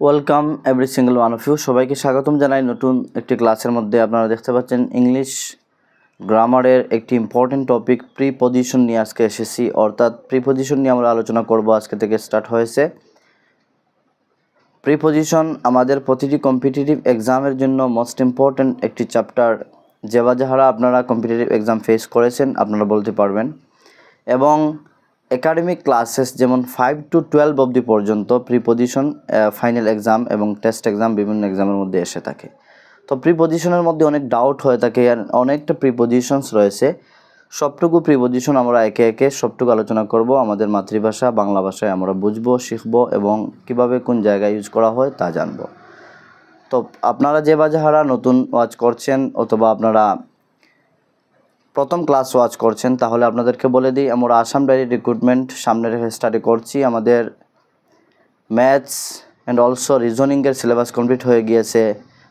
Welcome every single one of you. সবাইকে স্বাগতম জানাই নতুন একটি ক্লাসের মধ্যে। আপনারা দেখতে পাচ্ছেন ইংলিশ গ্রামারের একটি ইম্পর্টেন্ট টপিক প্রিপজিশন নিয়ে আজকে এসেছি, অর্থাৎ প্রিপজিশন নিয়ে আমরা আলোচনা করব। আজকে থেকে স্টার্ট হয়েছে প্রিপজিশন। আমাদের প্রতিটি কম্পিটিটিভ এক্সামের জন্য মোস্ট ইম্পর্টেন্ট একটি চ্যাপ্টার, যারা আপনারা কম্পিটিটিভ এক্সাম ফেস করেছেন আপনারা বলতে পারবেন। এবং একাডেমিক ক্লাসেস যেমন 5 to 12 অবধি পর্যন্ত প্রিপজিশন ফাইনাল এক্সাম এবং টেস্ট এক্সাম বিভিন্ন এক্সামের মধ্যে এসে থাকে। তো প্রিপজিশনের মধ্যে অনেক ডাউট হয়ে থাকে, আর অনেকটা প্রিপজিশনস রয়েছে। সবটুকু প্রিপজিশন আমরা একে একে সবটুকু আলোচনা করব। আমাদের মাতৃভাষা বাংলা ভাষায় আমরা বুঝবো, শিখবো এবং কিভাবে কোন জায়গায় ইউজ করা হয় তা জানবো। তো আপনারা যারা নতুন ওয়াচ করছেন অথবা আপনারা প্রথম ক্লাস ওয়াচ করছেন, তাহলে আপনাদেরকে বলে দিই আমরা আসাম ডায়েরি রিক্রুটমেন্ট সামনে রেখে স্টাডি করছি। আমাদের ম্যাথস অ্যান্ড অলসো রিজনিংয়ের সিলেবাস কমপ্লিট হয়ে গিয়েছে।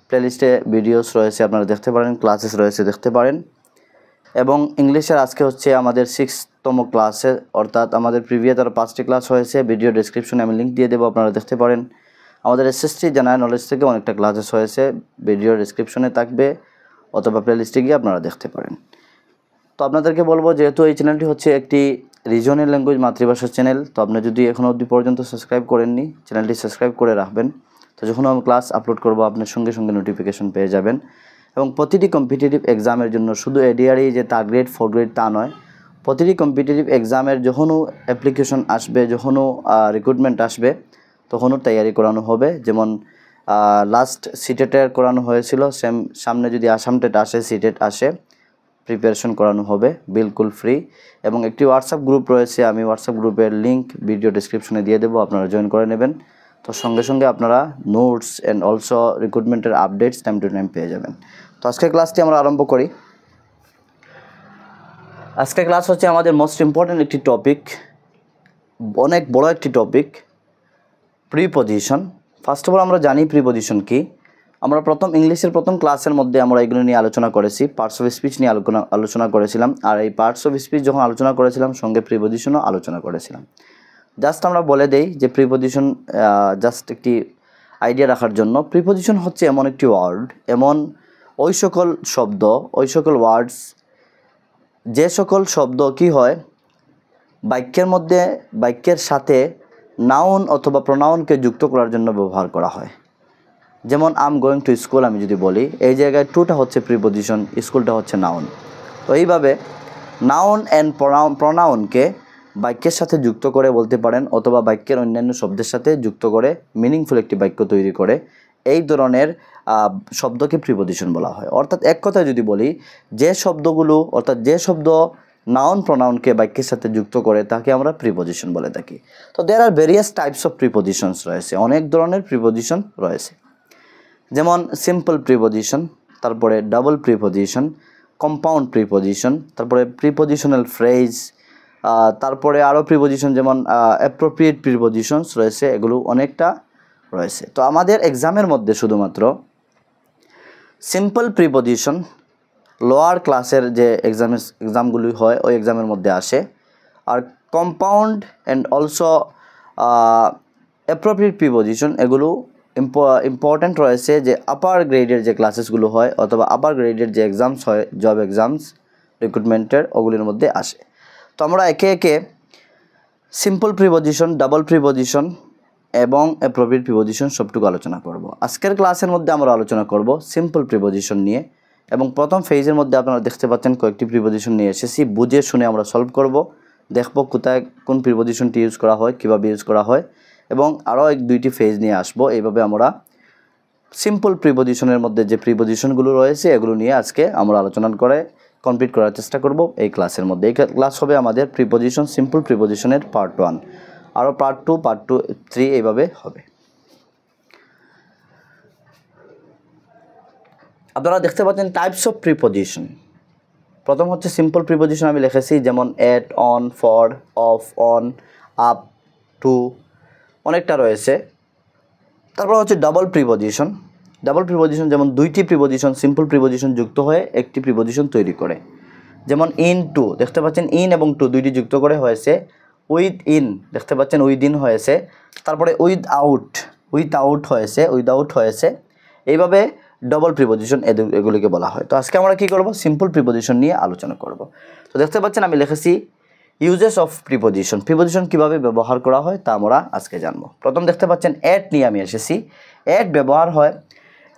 প্লেলিস্টে ভিডিওস রয়েছে, আপনারা দেখতে পারেন, ক্লাসেস রয়েছে দেখতে পারেন। এবং ইংলিশের আজকে হচ্ছে আমাদের 6তম ক্লাসে, অর্থাৎ আমাদের প্রিভিয়াস আরও 5টি ক্লাস হয়েছে। ভিডিও ডেসক্রিপশনে আমি লিঙ্ক দিয়ে দেবো, আপনারা দেখতে পারেন। আমাদের এসএসসি জেনারেল নলেজ থেকে অনেকটা ক্লাসেস হয়েছে, ভিডিও ডেসক্রিপশনে থাকবে অথবা প্লেলিস্টে গিয়ে আপনারা দেখতে পারেন। তো আপনাদেরকে বলবো, যেহেতু এই চ্যানেলটি হচ্ছে একটি রিজনাল ল্যাঙ্গুয়েজ মাতৃভাষার চ্যানেল, তো আপনি যদি এখনও অবধি পর্যন্ত সাবস্ক্রাইব করেননি, চ্যানেলটি সাবস্ক্রাইব করে রাখবেন। তো যখন আমি ক্লাস আপলোড করব আপনার সঙ্গে সঙ্গে নোটিফিকেশন পেয়ে যাবেন। এবং প্রতিটি কম্পিটিটিভ এক্সামের জন্য শুধু এডিআরই যে 3 গ্রেড 4 গ্রেড তা নয়, প্রতিটি কম্পিটিটিভ এক্সামের যখনও অ্যাপ্লিকেশন আসবে, যখনও রিক্রুটমেন্ট আসবে, তখনও তৈরি করানো হবে। যেমন লাস্ট সিটেটের করানো হয়েছিল, সামনে যদি আসাম টেট আসে, সিটেট আসে, প্রিপারেশন করানো হবে বিলকুল ফ্রি। এবং একটি হোয়াটসঅ্যাপ গ্রুপ রয়েছে, আমি হোয়াটসঅ্যাপ গ্রুপের লিঙ্ক ভিডিও ডেসক্রিপশনে দিয়ে দেবো, আপনারা জয়েন করে নেবেন। তো সঙ্গে সঙ্গে আপনারা নোটস অ্যান্ড অলসো রিক্রুটমেন্টের আপডেটস টাইম টু টাইম পেয়ে যাবেন। তো আজকের ক্লাসটি আমরা আরম্ভ করি। আজকের ক্লাস হচ্ছে আমাদের মোস্ট ইম্পর্ট্যান্ট একটি টপিক, অনেক বড় একটি topic, preposition. First of all আমরা জানি প্রিপজিশন কি। আমরা ইংলিশের প্রথম ক্লাসের মধ্যে আমরা এগুলো নিয়ে আলোচনা করেছি, পার্টস অফ স্পিচ নিয়ে আলোচনা করেছিলাম। আর এই পার্টস অফ স্পিচ যখন আলোচনা করেছিলাম, সঙ্গে প্রিপজিশনও আলোচনা করেছিলাম। জাস্ট আমরা বলে দেই যে প্রিপজিশন জাস্ট একটি আইডিয়া রাখার জন্য, প্রিপজিশন হচ্ছে এমন একটি ওয়ার্ড, এমন ওই সকল শব্দ, ওই সকল ওয়ার্ডস, যে সকল শব্দ কি হয় বাক্যের মধ্যে, বাক্যের সাথে নাউন অথবা প্রোনাউনকে যুক্ত করার জন্য ব্যবহার করা হয়। যেমন I am going to school আমি যদি বলি, এই জায়গায় টুটা হচ্ছে প্রিপজিশন, স্কুলটা হচ্ছে নাউন। তো এইভাবে নাউন অ্যান্ড প্রোনাউনকে বাক্যের সাথে যুক্ত করে বলতে পারেন, অথবা বাক্যের অন্যান্য শব্দের সাথে যুক্ত করে মিনিংফুল একটি বাক্য তৈরি করে, এই ধরনের শব্দকে প্রিপজিশন বলা হয়। অর্থাৎ এক কথায় যদি বলি, যে শব্দগুলো, অর্থাৎ যে শব্দ নাউন প্রোনাউনকে বাক্যের সাথে যুক্ত করে তাকে আমরা প্রিপজিশন বলে থাকি। তো দেয়ার আর ভেরিয়াস টাইপস অফ প্রিপজিশনস রয়েছে, অনেক ধরনের প্রিপজিশন রয়েছে। যেমন সিম্পল প্রিপজিশন, তারপরে ডাবল প্রিপজিশন, কম্পাউন্ড প্রিপজিশন, তারপরে প্রিপজিশনাল ফ্রেজ, তারপরে আরও প্রিপজিশন যেমন অ্যাপ্রোপ্রিয়েট প্রিপজিশনস রয়েছে, এগুলো অনেকটা রয়েছে। তো আমাদের এক্সামের মধ্যে শুধুমাত্র সিম্পল প্রিপজিশন লোয়ার ক্লাসের যে এক্সামগুলি হয় ওই এক্সামের মধ্যে আসে, আর compound and also appropriate preposition এগুলো ইম্পর্ট্যান্ট রয়েছে, যে আপার গ্রেডের যে ক্লাসেসগুলো হয় অথবা আপার গ্রেডের যে এক্সামস হয়, জব এক্সামস, রিক্রুটমেন্টের, ওগুলির মধ্যে আসে। তো আমরা একে একে সিম্পল প্রিপজিশন, ডাবল প্রিপজিশন এবং অ্যাপ্রোপ্রিয়েট প্রিপজিশন সবটুকু আলোচনা করব। আজকের ক্লাসের মধ্যে আমরা আলোচনা করব সিম্পল প্রিপজিশন নিয়ে। এবং প্রথম ফেজের মধ্যে আপনারা দেখতে পাচ্ছেন কয়েকটি প্রিপজিশন নিয়ে এসেছি, বুঝে শুনে আমরা সলভ করব, দেখব কোথায় কোন প্রিপজিশনটি ইউজ করা হয়, কীভাবে ইউজ করা হয়, এবং আরও 1-2টি ফেজ নিয়ে আসবো। এইভাবে আমরা সিম্পল প্রিপজিশনের মধ্যে যে প্রিপজিশনগুলো রয়েছে এগুলো নিয়ে আজকে আমরা আলোচনা করে কমপ্লিট করার চেষ্টা করব এই ক্লাসের মধ্যে। এই ক্লাস হবে আমাদের প্রিপজিশন, সিম্পল প্রিপজিশনের পার্ট 1, আরও পার্ট 2, পার্ট 2, 3 এইভাবে হবে। আপনারা দেখতে পাচ্ছেন টাইপস অফ প্রিপজিশন। প্রথম হচ্ছে সিম্পল প্রিপজিশন, আমি লিখেছি যেমন at, on, for, of, on, up, to, অনেকটা রয়েছে। তারপর হচ্ছে ডাবল প্রিপজিশন। ডাবল প্রিপজিশন যেমন 2টি প্রিপজিশন, সিম্পল প্রিপজিশন যুক্ত হয়ে একটি প্রিপজিশন তৈরি করে। যেমন ইন টু, দেখতে পাচ্ছেন ইন এবং টু 2টি যুক্ত করে হয়েছে উইথ ইন, দেখতে পাচ্ছেন উইথ ইন হয়েছে। তারপরে উইথ আউট, উইথআউট হয়েছে এইভাবে ডবল প্রিপোজিশন এগুলিকে বলা হয়। তো আজকে আমরা কি করব, সিম্পল প্রিপোজিশন নিয়ে আলোচনা করব। তো দেখতে পাচ্ছেন আমি লিখেছি ইউজেস অফ প্রিপোজিশন কীভাবে ব্যবহার করা হয় তা আমরা আজকে জানবো। প্রথম দেখতে পাচ্ছেন অ্যাট নিয়ে আমি এসেছি। অ্যাট ব্যবহার হয়,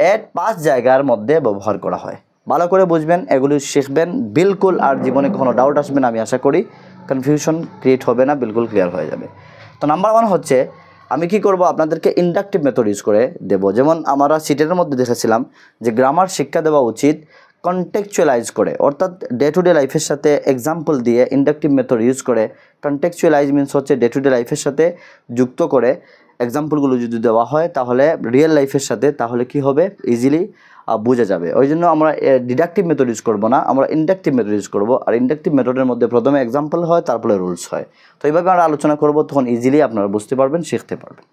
অ্যাট 5 জায়গার মধ্যে ব্যবহার করা হয়। ভালো করে বুঝবেন, এগুলি শিখবেন বিলকুল, আর জীবনে কখনো ডাউট আসবে না, আমি আশা করি কনফিউশন ক্রিয়েট হবে না, বিলকুল ক্লিয়ার হয়ে যাবে। তো নাম্বার 1 হচ্ছে আমি কি করব, আপনাদেরকে ইন্ডাকটিভ মেথড ইউজ করে দেব। যেমন আমরা সিটের মধ্যে দেখেছিলাম যে গ্রামার শিক্ষা দেওয়া উচিত কন্টেক্সচুয়ালাইজ করে, অর্থাৎ ডে টু ডে লাইফের সাথে এক্সাম্পল দিয়ে ইন্ডাকটিভ মেথড ইউজ করে। কন্টেক্সচুয়ালাইজ মিনস হচ্ছে ডে টু ডে লাইফের সাথে যুক্ত করে এক্সাম্পলগুলো যদি দেওয়া হয় তাহলে রিয়েল লাইফের সাথে, তাহলে কি হবে, ইজিলি বোঝা যাবে। ওই জন্য আমরা ডিডাকটিভ মেথড ইউজ করবো না, আমরা ইন্ডাকটিভ মেথড ইউজ করবো। আর ইন্ডাকটিভ মেথডের মধ্যে প্রথমে এক্সাম্পল হয়, তারপরে রুলস হয়। তো এইভাবে আমরা আলোচনা করব, তখন ইজিলি আপনারা বুঝতে পারবেন, শিখতে পারবেন।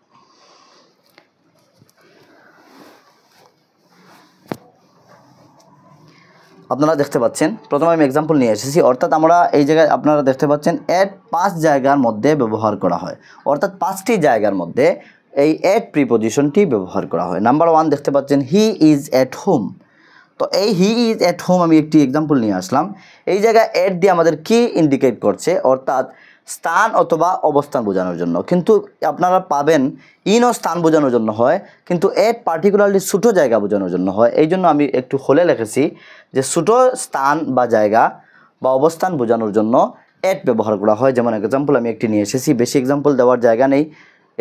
আপনারা দেখতে পাচ্ছেন প্রথমে আমি এক্সাম্পল নিয়ে এসেছি, অর্থাৎ আমরা এই জায়গায় আপনারা দেখতে পাচ্ছেন অ্যাট 5 জায়গার মধ্যে ব্যবহার করা হয়, অর্থাৎ 5টি জায়গার মধ্যে এই অ্যাট প্রিপোজিশনটি ব্যবহার করা হয়। নাম্বার 1 দেখতে পাচ্ছেন হি ইজ অ্যাট হোম। তো এই হি ইজ অ্যাট হোম আমি একটি এক্সাম্পল নিয়ে আসলাম। এই জায়গায় অ্যাট দিয়ে আমাদের কি ইন্ডিকেট করছে, অর্থাৎ স্থান অথবা অবস্থান বোঝানোর জন্য। কিন্তু আপনারা পাবেন ইনও স্থান বোঝানোর জন্য হয়, কিন্তু অ্যাট পার্টিকুলারলি ছোটো জায়গা বোঝানোর জন্য হয়। এই জন্য আমি একটু হলে লিখেছি যে ছোটো স্থান বা জায়গা বা অবস্থান বোঝানোর জন্য অ্যাট ব্যবহার করা হয়। যেমন এক্সাম্পল আমি একটি নিয়ে এসেছি, বেশি এক্সাম্পল দেওয়ার জায়গা নেই,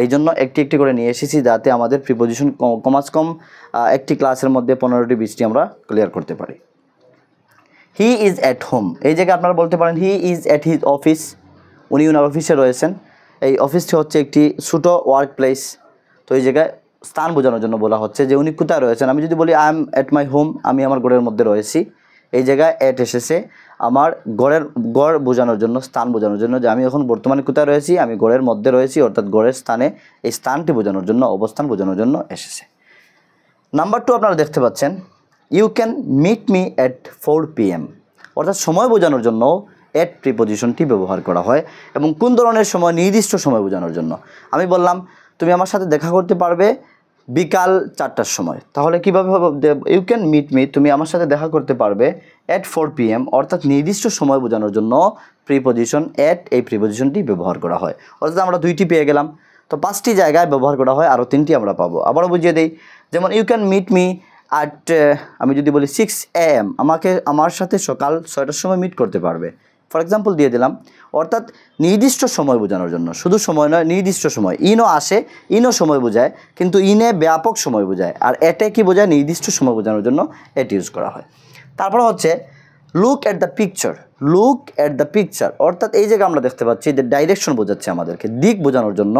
এই জন্য একটি করে নিয়ে এসেছি, যাতে আমাদের প্রিপোজিশন কমাস কম একটি ক্লাসের মধ্যে 15টি 20টি আমরা ক্লিয়ার করতে পারি। হি ইজ অ্যাট হোম, এই জায়গায় আপনারা বলতে পারেন he is at his office, উনি ওনার অফিসে রয়েছেন। এই অফিসটি হচ্ছে একটি ছোটো ওয়ার্ক প্লেস। তো এই জায়গায় স্থান বোঝানোর জন্য বলা হচ্ছে যে উনি কোথায় রয়েছেন। আমি যদি বলি I am at my home, আমি আমার ঘরের মধ্যে রয়েছি, এই জায়গায় অ্যাট এসেছে আমার ঘর বোঝানোর জন্য, স্থান বোঝানোর জন্য, যে আমি এখন বর্তমানে কোথায় রয়েছি, আমি ঘরের মধ্যে রয়েছি, অর্থাৎ ঘরের স্থানে, এই স্থানটি বোঝানোর জন্য, অবস্থান বোঝানোর জন্য এসেছে। নাম্বার 2 আপনারা দেখতে পাচ্ছেন you can meet me at 4 PM, অর্থাৎ সময় বোঝানোর জন্য অ্যাট প্রিপোজিশনটি ব্যবহার করা হয়। এবং কোন ধরনের সময়, নির্দিষ্ট সময় বোঝানোর জন্য। আমি বললাম তুমি আমার সাথে দেখা করতে পারবে বিকাল 4টার সময়, তাহলে কীভাবে হবে, ইউ ক্যান মিট মি, তুমি আমার সাথে দেখা করতে পারবে অ্যাট 4 PM, অর্থাৎ নির্দিষ্ট সময় বোঝানোর জন্য প্রিপোজিশন অ্যাট, এই প্রিপোজিশনটি ব্যবহার করা হয়। অর্থাৎ আমরা 2টি পেয়ে গেলাম। তো 5টি জায়গায় ব্যবহার করা হয়, আরও 3টি আমরা পাবো। আবারও বুঝিয়ে দিই, যেমন you can meet me at, আমি যদি বলি 6 AM, আমার সাথে সকাল 6টার সময় মিট করতে পারবে, ফর এক্সাম্পল দিয়ে দিলাম। অর্থাৎ নির্দিষ্ট সময় বোঝানোর জন্য, শুধু সময় নয়, নির্দিষ্ট সময়। ইনও আসে, ইনও সময় বোঝায়, কিন্তু ইনে ব্যাপক সময় বোঝায়, আর এটে কি বোঝায়, নির্দিষ্ট সময় বোঝানোর জন্য এটি ইউজ করা হয়। তারপর হচ্ছে লুক অ্যাট দ্য পিকচার, অর্থাৎ এই জায়গায় আমরা দেখতে পাচ্ছি যে ডাইরেকশন বোঝাচ্ছে, আমাদেরকে দিক বোঝানোর জন্য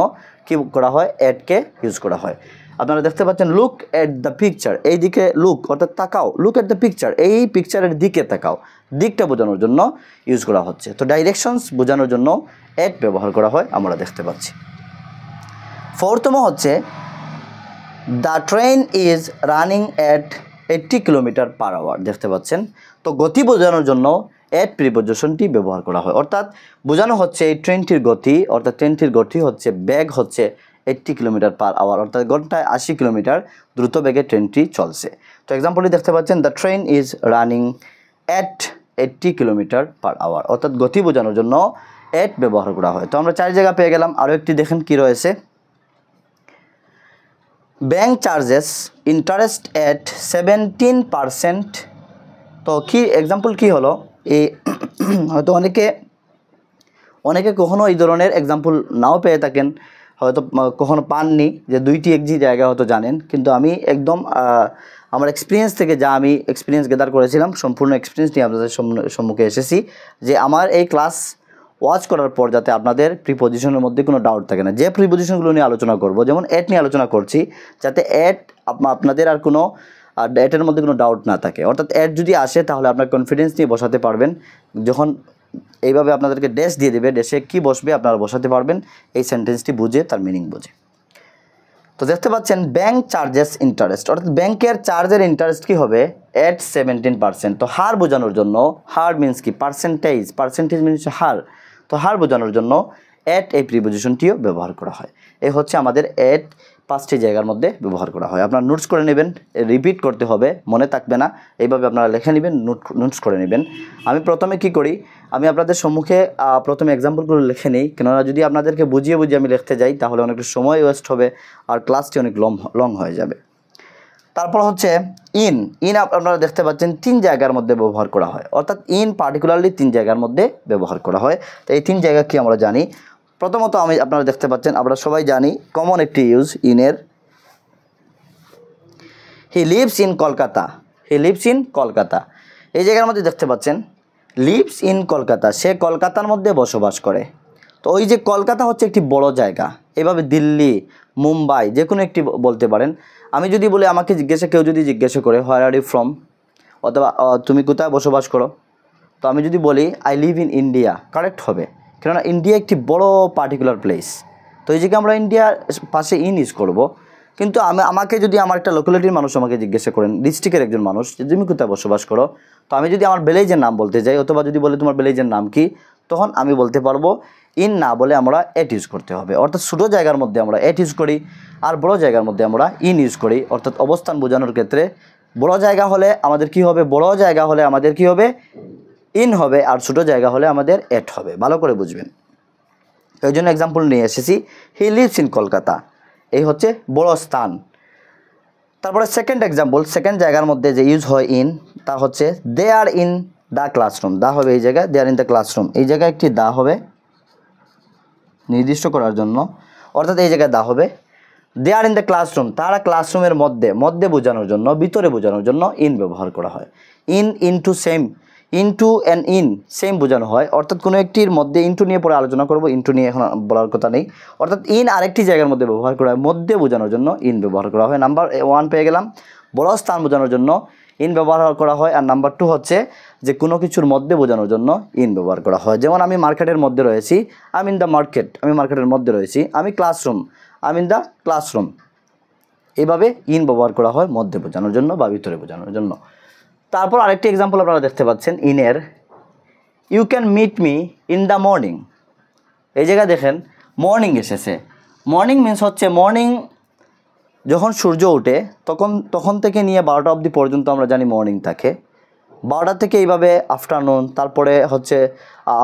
কি করা হয়, অ্যাটকে ইউজ করা হয়। আপনারা দেখতে পাচ্ছেন লুক অ্যাট দ্য পিকচার, এই দিকে লুক অর্থাৎ তাকাও, লুক অ্যাট দ্য পিকচার, এই পিকচারের দিকে তাকাও, দিকটা বোঝানোর জন্য ইউজ করা হচ্ছে। তো ডাইরেকশনস বোঝানোর জন্য অ্যাট ব্যবহার করা হয়, আমরা দেখতে পাচ্ছি। 4তম হচ্ছে the train is running at 80 km/h, দেখতে পাচ্ছেন। তো গতি বোঝানোর জন্য অ্যাট প্রিপোজিশনটি ব্যবহার করা হয়, অর্থাৎ বোঝানো হচ্ছে এই ট্রেনটির গতি, অর্থাৎ ট্রেনটির গতি হচ্ছে, বেগ হচ্ছে 80 km/h, অর্থাৎ ঘন্টায় 80 কিলোমিটার দ্রুত বেগে ট্রেনটি চলছে। তো এক্সাম্পলটি দেখতে পাচ্ছেন the train is running at 80 km/h, অর্থাৎ গতি বোঝানোর জন্য অ্যাট ব্যবহার করা হয়। তো আমরা 4 জায়গা পেয়ে গেলাম। আরও একটি দেখেন কি রয়েছে, ব্যাংক চার্জেস ইন্টারেস্ট অ্যাট 17%। তো কি এক্সাম্পল কি হলো, এই হয়তো অনেকে কখনো এই ধরনের এক্সাম্পল নাও পেয়ে থাকেন, হয়তো কখনো পাননি, যে 2টি একটি জায়গা হয়তো জানেন, কিন্তু আমি একদম আমার এক্সপিরিয়েন্স থেকে, যা আমি এক্সপিরিয়েন্স গেদার করেছিলাম, সম্পূর্ণ এক্সপিরিয়েন্স নিয়ে আপনাদের সম্মুখে এসেছি, যে আমার এই ক্লাস ওয়াচ করার পর যাতে আপনাদের প্রিপোজিশনের মধ্যে কোনো ডাউট থাকে না। যে প্রিপোজিশনগুলো নিয়ে আলোচনা করব, যেমন অ্যাট নিয়ে আলোচনা করছি, যাতে অ্যাট আপনাদের আর কোনো অ্যাটের মধ্যে কোনো ডাউট না থাকে। অর্থাৎ অ্যাট যদি আসে তাহলে আপনার কনফিডেন্স নিয়ে বসাতে পারবেন, যখন এইভাবে আপনাদেরকে ড্যাশ দিয়ে দেবে, ড্যাশে কি বসবে আপনারা বসাতে পারবেন, এই সেন্টেন্সটি বুঝে, তার মিনিং বুঝে। তো দেখতে পাচ্ছেন ব্যাংক চার্জেস ইন্টারেস্ট, অর্থাৎ ব্যাংকের চার্জের ইন্টারেস্ট কি হবে, অ্যাট 17%। তো হার বোঝানোর জন্য, হার মিনস কি, পার্সেন্টেজ মিনস হার, তো হার বোঝানোর জন্য অ্যাট এই প্রিপোজিশনটিও ব্যবহার করা হয়। এই হচ্ছে আমাদের অ্যাট 5টি জায়গার মধ্যে ব্যবহার করা হয়। আপনারা নোটস করে নেবেন, রিপিট করতে হবে, মনে থাকবে না, এইভাবে আপনারা লিখে নেবেন, নোটস করে নেবেন। আমি প্রথমে কি করি, আমি আপনাদের সম্মুখে প্রথমে এক্সাম্পলগুলো লিখে নিই, কেননা যদি আপনাদেরকে বুঝিয়ে আমি লিখতে যাই তাহলে অনেকটা সময় ওয়েস্ট হবে আর ক্লাসটি অনেক লং হয়ে যাবে। তারপর হচ্ছে ইন আপনারা দেখতে পাচ্ছেন 3 জায়গার মধ্যে ব্যবহার করা হয়, অর্থাৎ ইন পার্টিকুলারলি 3 জায়গার মধ্যে ব্যবহার করা হয়। তো এই 3 জায়গা কি আমরা জানি। প্রথমত আপনারা দেখতে পাচ্ছেন, আমরা সবাই জানি কমন একটি ইউজ ইনের, হি লিভস ইন কলকাতা। এই জায়গার মধ্যে দেখতে পাচ্ছেন লিভস ইন কলকাতা, সে কলকাতার মধ্যে বসবাস করে। তো ওই যে কলকাতা হচ্ছে একটি বড় জায়গা, এভাবে দিল্লি, মুম্বাই যে কোনো একটি বলতে পারেন। আমি যদি বলি, আমাকে কেউ যদি জিজ্ঞাসা করে হোয়ার আর ইউ ফ্রম, অথবা তুমি কোথায় বসবাস করো, তো আমি যদি বলি I live in India, correct হবে, কেননা ইন্ডিয়া একটি বড় পার্টিকুলার প্লেস। তো এই জায়গায় আমরা ইন্ডিয়ার পাশে ইন ইউজ করবো। কিন্তু আমাকে যদি আমার একটা লোকালিটির মানুষ আমাকে জিজ্ঞাসা করেন, ডিস্ট্রিক্টের একজন মানুষ, যে তুমি কোথায় বসবাস করো, তো আমি যদি আমার ভিলেজের নাম বলতে যাই, অথবা যদি বলে তোমার ভিলেজের নাম কি, তখন আমি বলতে পারবো ইন না বলে আমরা এট ইউজ করতে হবে। অর্থাৎ ছোটো জায়গার মধ্যে আমরা এট ইউজ করি, আর বড় জায়গার মধ্যে আমরা ইন ইউজ করি। অর্থাৎ অবস্থান বোঝানোর ক্ষেত্রে বড় জায়গা হলে আমাদের কি হবে, ইন হবে, আর ছোটো জায়গা হলে আমাদের এট হবে। ভালো করে বুঝবেন। এই জন্য এক্সাম্পল নিয়ে এসেছি, হি লিভস ইন কলকাতা, এই হচ্ছে বড় স্থান। তারপরে সেকেন্ড জায়গার মধ্যে যে ইউজ হয় ইন, তা হচ্ছে দে আর ইন দ্য ক্লাসরুম। দা হবে এই জায়গায়, দে আর ইন দ্য ক্লাসরুম, এই জায়গায় একটি দা হবে নির্দিষ্ট করার জন্য, অর্থাৎ এই জায়গায় দা হবে। দে আর ইন দ্য ক্লাসরুম, তারা ক্লাসরুমের মধ্যে বোঝানোর জন্য, ভিতরে বোঝানোর জন্য ইন ব্যবহার করা হয়। ইনটু অ্যান্ড ইন সেম বোঝানো হয়, অর্থাৎ কোনো একটির মধ্যে ইনটু নিয়ে পরে আলোচনা করব, ইনটু নিয়ে এখন বলার কথা নেই। অর্থাৎ ইন আরেকটি জায়গার মধ্যে ব্যবহার করা হয়, মধ্যে বোঝানোর জন্য ইন ব্যবহার করা হয়। নাম্বার 1 পেয়ে গেলাম, বড় স্থান বোঝানোর জন্য ইন ব্যবহার করা হয়। আর নাম্বার 2 হচ্ছে যে কোনো কিছুর মধ্যে বোঝানোর জন্য ইন ব্যবহার করা হয়। যেমন আমি মার্কেটের মধ্যে রয়েছি, আই ইন দ্য মার্কেট, আমি মার্কেটের মধ্যে রয়েছি। আমি classroom, I in the classroom, এইভাবে ইন ব্যবহার করা হয় মধ্যে বোঝানোর জন্য বা ভিতরে বোঝানোর জন্য। তারপর আরেকটি এক্সাম্পল আপনারা দেখতে পাচ্ছেন ইনের, you can meet me in the morning. এই জায়গায় দেখেন মর্নিং এসেছে। মর্নিং মিন্স হচ্ছে মর্নিং যখন সূর্য ওঠে তখন থেকে নিয়ে 12টা অবধি পর্যন্ত আমরা জানি মর্নিং থাকে। 12টা থেকে এইভাবে আফটারনুন, তারপরে হচ্ছে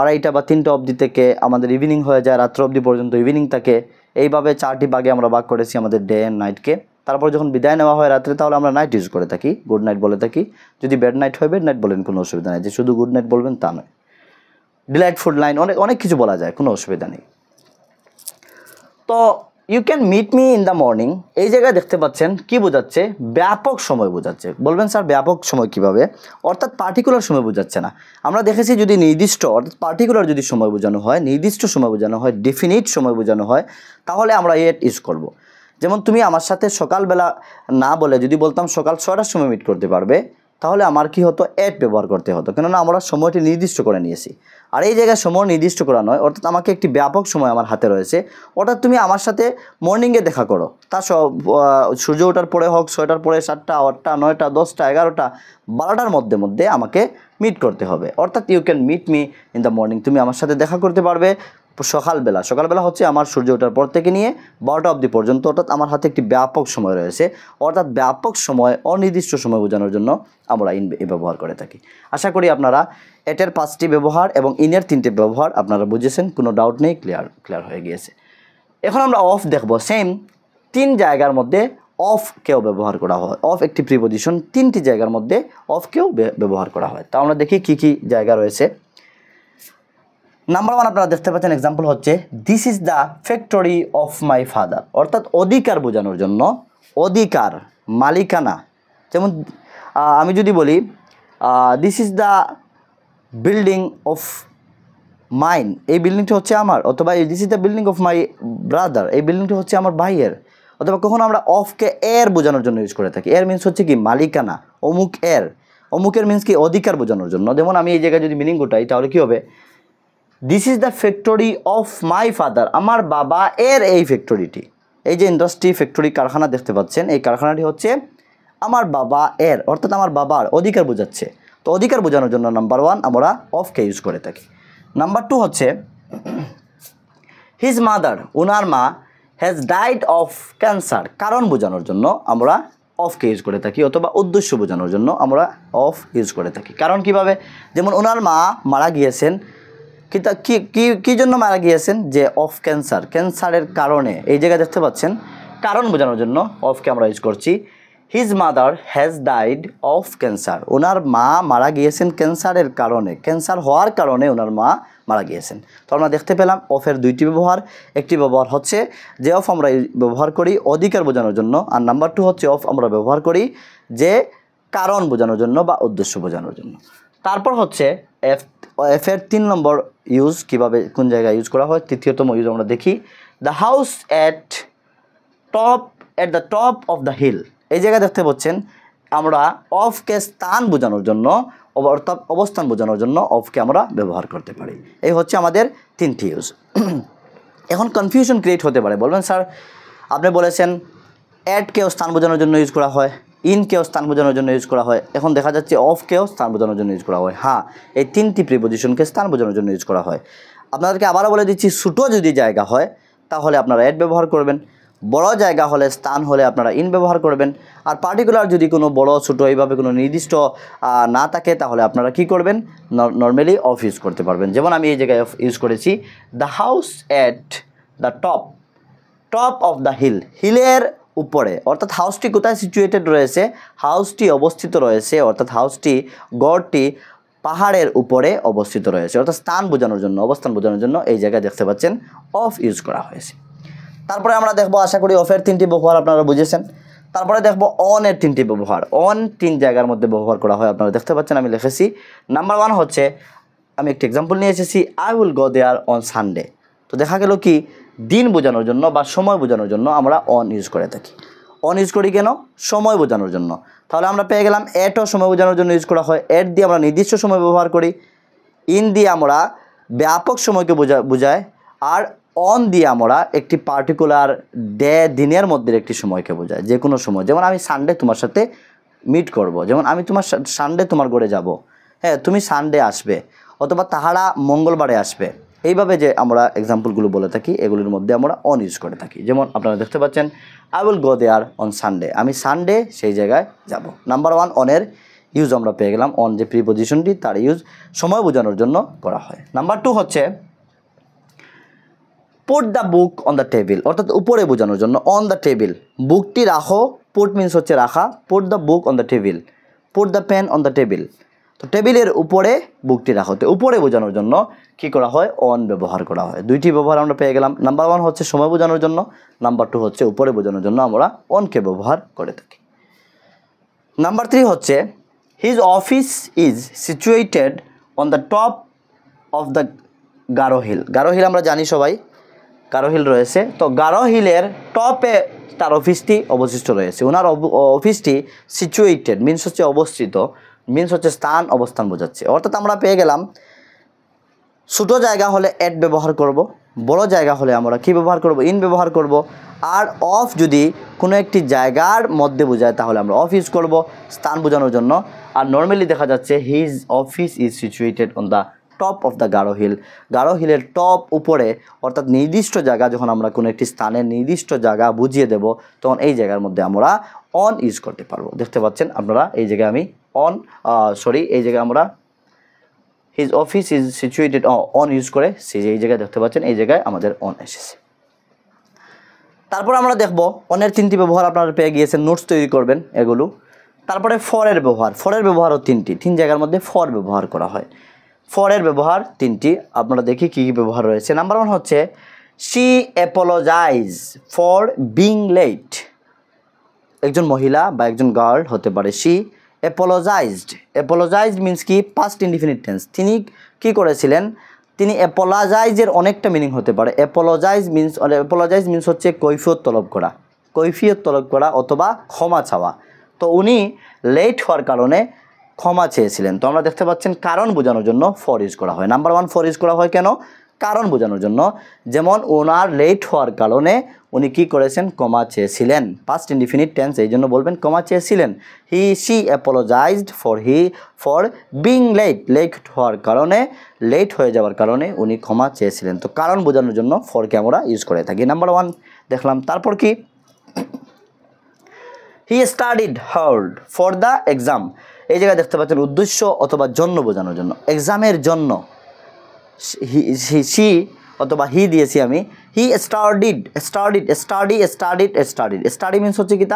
2:30 বা 3টা অবধি থেকে আমাদের ইভিনিং হয়ে যায়, রাত্র অবধি পর্যন্ত ইভিনিং থাকে। এইভাবে 4টি ভাগে আমরা ভাগ করেছি আমাদের ডে অ্যান্ড নাইটকে। তারপর যখন বিদায় নেওয়া হয় রাত্রে, তাহলে আমরা নাইট ইউজ করে থাকি, গুড নাইট বলে থাকি। যদি ব্যাড নাইট হয় ব্যাড নাইট বলেন, কোনো অসুবিধা নেই, যে শুধু গুড নাইট বলবেন তা নয়। ডিলাইটফুল নাইট, অনেক কিছু বলা যায়, কোনো অসুবিধা নেই। তো you can meet me in the morning, এই জায়গায় দেখতে পাচ্ছেন কি বোঝাচ্ছে, ব্যাপক সময় বোঝাচ্ছে। বলবেন স্যার ব্যাপক সময় কিভাবে, অর্থাৎ পার্টিকুলার সময় বোঝাচ্ছে না। আমরা দেখেছি যদি নির্দিষ্ট, অর্থাৎ পার্টিকুলার যদি সময় বোঝানো হয়, নির্দিষ্ট সময় বোঝানো হয়, ডেফিনিট সময় বোঝানো হয়, তাহলে আমরা এট ইউজ করব। যেমন তুমি আমার সাথে সকালবেলা না বলে যদি বলতাম সকাল 6টার সময় মিট করতে পারবে, তাহলে আমার কি হতো, এট ব্যবহার করতে হতো, কেননা আমরা সময়টি নির্দিষ্ট করে নিয়েছি। আর এই জায়গায় সময় নির্দিষ্ট করা নয়, অর্থাৎ আমাকে একটি ব্যাপক সময় আমার হাতে রয়েছে, অর্থাৎ তুমি আমার সাথে মর্নিংয়ে দেখা করো, তা সূর্য ওঠার পরে হোক, 6টার পরে, 7টা, 8টা, 9টা, 10টা, 11টা, 12টার মধ্যে আমাকে মিট করতে হবে। অর্থাৎ you can meet me in the morning, তুমি আমার সাথে দেখা করতে পারবে সকালবেলা হচ্ছে আমার সূর্য ওঠার পর থেকে নিয়ে 12টা অবধি পর্যন্ত, অর্থাৎ আমার হাতে একটি ব্যাপক সময় রয়েছে। অর্থাৎ ব্যাপক সময়, অনির্দিষ্ট সময় বোঝানোর জন্য আমরা ইন ব্যবহার করে থাকি। আশা করি আপনারা এটের 5টি ব্যবহার এবং ইনের 3টে ব্যবহার আপনারা বুঝেছেন, কোনো ডাউট নেই, ক্লিয়ার হয়ে গিয়েছে। এখন আমরা অফ দেখব। সেম 3 জায়গার মধ্যে অফকেও ব্যবহার করা হয়। অফ একটি প্রিপজিশন, 3টি জায়গার মধ্যে অফকেও ব্যবহার করা হয়। তা আমরা দেখি কি কি জায়গা রয়েছে। নাম্বার 1 আপনারা দেখতে পাচ্ছেন, এক্সাম্পল হচ্ছে this is the factory of my father, অর্থাৎ অধিকার বোঝানোর জন্য, অধিকার, মালিকানা। যেমন আমি যদি বলি this is the building of mine, এই বিল্ডিংটি হচ্ছে আমার, অথবা this is the building of my brother, এই বিল্ডিংটি হচ্ছে আমার ভাইয়ের। অথবা কখনো আমরা অফকে এর বোঝানোর জন্য ইউজ করে থাকি। এর মিন্স হচ্ছে কি, মালিকানা, অমুকের মিন্স কি, অধিকার বোঝানোর জন্য। যেমন আমি এই জায়গায় যদি মিনিং গোটাই, তাহলে কী হবে, this is the factory of my father, আমার বাবা এর এই ফ্যাক্টরিটি। এই যে ইন্ডাস্ট্রি, ফ্যাক্টরি, কারখানা দেখতে পাচ্ছেন, এই কারখানাটি হচ্ছে আমার বাবা এর, অর্থাৎ আমার বাবার অধিকার বোঝাচ্ছে। তো অধিকার বোঝানোর জন্য নাম্বার 1 আমরা অফকে ইউজ করে থাকি। নাম্বার 2 হচ্ছে হিজ মাদার, ওনার মা হ্যাজ ডাইড অফ ক্যান্সার, কারণ বোঝানোর জন্য আমরা অফকে ইউজ করে থাকি, অথবা উদ্দেশ্য বোঝানোর জন্য আমরা অফ ইউজ করে থাকি। কারণ কিভাবে, যেমন ওনার মা মারা গিয়েছেন, কী জন্য মারা গিয়েছেন, যে অফ ক্যান্সার, ক্যান্সারের কারণে। এই জায়গায় দেখতে পাচ্ছেন কারণ বোঝানোর জন্য অফকে আমরা ইউজ করছি। His mother has died of cancer, ওনার মা মারা গিয়েছেন ক্যান্সারের কারণে, ক্যান্সার হওয়ার কারণে ওনার মা মারা গিয়েছেন। তো আমরা দেখতে পেলাম অফের দুইটি ব্যবহার। একটি ব্যবহার হচ্ছে যে অফ আমরা ব্যবহার করি অধিকার বোঝানোর জন্য, আর নাম্বার 2 হচ্ছে অফ আমরা ব্যবহার করি যে কারণ বোঝানোর জন্য বা উদ্দেশ্য বোঝানোর জন্য। তারপর হচ্ছে এফের 3 নম্বর ইউজ, কিভাবে কোন জায়গায় ইউজ করা হয়, তৃতীয়তম ইউজ আমরা দেখি। The house at the top of the hill, এই জায়গায় দেখতে পাচ্ছেন আমরা অফকে স্থান বোঝানোর জন্য, অর্থাৎ অবস্থান বোঝানোর জন্য অফকে আমরা ব্যবহার করতে পারি। এই হচ্ছে আমাদের 3টি ইউজ। এখন কনফিউশন ক্রিয়েট হতে পারে, বলবেন স্যার আপনি বলেছেন অ্যাটকেও স্থান বোঝানোর জন্য ইউজ করা হয়, ইনকেও স্থান বোঝানোর জন্য ইউজ করা হয়, এখন দেখা যাচ্ছে অফকেও স্থান বোঝানোর জন্য ইউজ করা হয়। হ্যাঁ, এই 3টি প্রিপোজিশনকে স্থান বোঝানোর জন্য ইউজ করা হয়। আপনাদেরকে আবারও বলে দিচ্ছি, ছোটো যদি জায়গা হয় তাহলে আপনারা অ্যাট ব্যবহার করবেন, বড় জায়গা হলে স্থান হলে আপনারা ইন ব্যবহার করবেন, আর পার্টিকুলার যদি কোনো বড় ছোটো এইভাবে কোনো নির্দিষ্ট না থাকে তাহলে আপনারা কি করবেন, নর্মালি অফ ইউজ করতে পারবেন। যেমন আমি এই জায়গায় অফ ইউজ করেছি, the house at the top of the hill, হিলের উপরে, অর্থাৎ হাউসটি কোথায় সিচুয়েটেড রয়েছে, হাউসটি অবস্থিত রয়েছে, অর্থাৎ হাউসটি গড়টি পাহাড়ের উপরে অবস্থিত রয়েছে, অর্থাৎ স্থান বোঝানোর জন্য, অবস্থান বোঝানোর জন্য এই জায়গায় দেখতে পাচ্ছেন অফ ইউজ করা হয়েছে। তারপরে আমরা দেখব, আশা করি অফের 3টি ব্যবহার আপনারা বুঝেছেন। তারপরে দেখব অনের 3টি ব্যবহার। অন 3 জায়গার মধ্যে ব্যবহার করা হয়, আপনারা দেখতে পাচ্ছেন আমি লিখেছি। নাম্বার 1 হচ্ছে, আমি একটি এক্সাম্পল নিয়ে এসেছি, I will go there on Sunday. তো দেখা গেল কি, দিন বোঝানোর জন্য বা সময় বোঝানোর জন্য আমরা অন ইউজ করে থাকি। অন ইউজ করি কেন, সময় বোঝানোর জন্য। তাহলে আমরা পেয়ে গেলাম এটও সময় বোঝানোর জন্য ইউজ করা হয়, এট দিয়ে আমরা নির্দিষ্ট সময় ব্যবহার করি, ইন দিয়ে আমরা ব্যাপক সময়কে বোঝায়, আর অন দিয়ে আমরা একটি পার্টিকুলার দিনের মধ্যে একটি সময়কে বোঝায়, যে কোনো সময়। যেমন আমি সানডে তোমার সাথে মিট করব, যেমন আমি সানডে তোমার ঘরে যাব, হ্যাঁ তুমি সানডে আসবে, অথবা তাহারা মঙ্গলবারে আসবে। এইভাবে যে আমরা এক্সাম্পলগুলো বলে থাকি এগুলির মধ্যে আমরা অন ইউজ করে থাকি। যেমন আপনারা দেখতে পাচ্ছেন, I will go there on Sunday, আমি সানডে সেই জায়গায় যাব। নাম্বার 1 অনের ইউজ আমরা পেয়ে গেলাম, অন যে প্রিপোজিশনটি তার ইউজ সময় বোঝানোর জন্য করা হয়। নাম্বার 2 হচ্ছে put the book on the table, অর্থাৎ উপরে বোঝানোর জন্য অন দ্য টেবিল, বুকটি রাখো, পুট মিনস হচ্ছে রাখা, put the book on the table, put the pen on the table. তো টেবিলের উপরে বুকটি রাখো, তো উপরে বোঝানোর জন্য কি করা হয়, অন ব্যবহার করা হয়। 2টি ব্যবহার আমরা পেয়ে গেলাম। নাম্বার 1 হচ্ছে সময় বোঝানোর জন্য, নাম্বার 2 হচ্ছে উপরে বোঝানোর জন্য আমরা অনকে ব্যবহার করে থাকি। নাম্বার 3 হচ্ছে, his office is situated on the top of the Garo hill. Garo hill আমরা জানি সবাই, গারো হিল রয়েছে, তো গারো হিলের টপে তার অফিসটি অবস্থিত রয়েছে। ওনার অফিসটি সিচুয়েটেড মিনস হচ্ছে অবস্থিত, মিনস হচ্ছে স্থান, অবস্থান বোঝাচ্ছে। অর্থাৎ আমরা পেয়ে গেলাম ছোটো জায়গা হলে অ্যাট ব্যবহার করব, বড় জায়গা হলে আমরা কি ব্যবহার করব, ইন ব্যবহার করব, আর অফ যদি কোনো একটি জায়গার মধ্যে বোঝায় তাহলে আমরা অফ ইউজ করব স্থান বোঝানোর জন্য। আর নর্মালি দেখা যাচ্ছে his office is situated on the top of the Garo hill, Garo হিলের টপ উপরে, অর্থাৎ নির্দিষ্ট জায়গা, যখন আমরা কোনো একটি স্থানের নির্দিষ্ট জায়গা বুঝিয়ে দেব তখন এই জায়গার মধ্যে আমরা অন ইউজ করতে পারবো। দেখতে পাচ্ছেন আপনারা এই জায়গায় আমি এই জায়গায় আমরা his office is situated on use করে এই জায়গায় দেখতে পাচ্ছেন এই জায়গায় আমাদের অন এসেছে। তারপর আমরা দেখব অনের 3টি ব্যবহার আপনারা পেয়ে গিয়েছেন, নোটস তৈরি করবেন এগুলো। তারপরে ফরের ব্যবহার, ফরের ব্যবহারও 3 জায়গার মধ্যে ফর ব্যবহার করা হয়। ফরের ব্যবহার 3টি, আপনারা দেখি কী কী ব্যবহার রয়েছে। নাম্বার 1 হচ্ছে, she apologise for being late. একজন মহিলা বা একজন গার্ল হতে পারে, শি অ্যাপোলোজাইজড মিনস কি, পাস্ট ইনডিফিনিট টেন্স। তিনি কি করেছিলেন, তিনি অ্যাপোলোজাইজের অনেকটা মিনিং হতে পারে। অ্যাপোলোজাইজ মিনস হচ্ছে কৈফিয়ত তলব করা অথবা ক্ষমা চাওয়া। তো উনি লেট হওয়ার কারণে ক্ষমা চেয়েছিলেন। তো আমরা দেখতে পাচ্ছেন কারণ বোঝানোর জন্য ফর ইউজ করা হয়। নাম্বার 1 ফর ইউজ করা হয় কেন, কারণ বোঝানোর জন্য। যেমন ওনার লেট হওয়ার কারণে উনি কী করেছেন, ক্ষমা চেয়েছিলেন। পাস্ট ইনডিফিনিট টেন্স, এই জন্য বলবেন ক্ষমা চেয়েছিলেন। She apologised for being late হওয়ার কারণে, লেট হয়ে যাওয়ার কারণে উনি ক্ষমা চেয়েছিলেন। তো কারণ বোঝানোর জন্য ফরকে আমরা ইউজ করে থাকি। নাম্বার 1 দেখলাম। তারপর কি, হি studied hard for the exam. এই জায়গায় দেখতে পাচ্ছেন উদ্দেশ্য অথবা জন্য বোঝানোর জন্য, এক্সামের জন্য। সি অথবা হি দিয়েছি আমি। হি স্টাডিড স্টাডি মিনস হচ্ছে কি,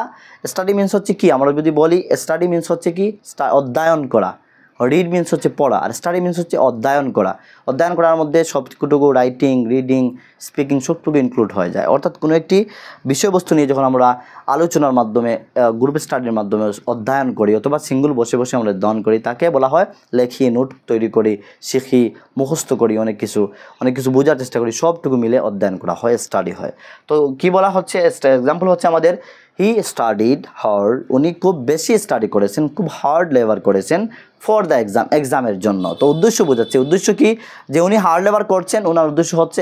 স্টাডি মিনস হচ্ছে কি, আমরা যদি বলি স্টাডি মিনস হচ্ছে কি, অধ্যয়ন করা। রিড মিনস হচ্ছে পড়া, আর স্টাডি মিনস হচ্ছে অধ্যয়ন করা। অধ্যয়ন করার মধ্যে সবটুকু রাইটিং, রিডিং, স্পিকিং সবটুকু ইনক্লুড হয়ে যায়। অর্থাৎ কোনো একটি বিষয়বস্তু নিয়ে যখন আমরা আলোচনার মাধ্যমে, গ্রুপ স্টাডির মাধ্যমে অধ্যয়ন করি অথবা সিঙ্গল বসে বসে আমরা অধ্যয়ন করি, তাকে বলা হয় লেখি, নোট তৈরি করি, শিখি, মুখস্থ করি, অনেক কিছু বোঝার চেষ্টা করি, সবটুকু মিলে অধ্যয়ন করা হয়, স্টাডি হয়। তো কি বলা হচ্ছে, এক্সাম্পল হচ্ছে আমাদের হি স্টাডিড হার্ড, উনি খুব বেশি স্টাডি করেছেন, খুব হার্ড লেবার করেছেন ফর দ্য এক্সামের জন্য। তো উদ্দেশ্য বোঝাচ্ছে, উদ্দেশ্য কি, যে উনি হার্ড লেবার করছেন, ওনার উদ্দেশ্য হচ্ছে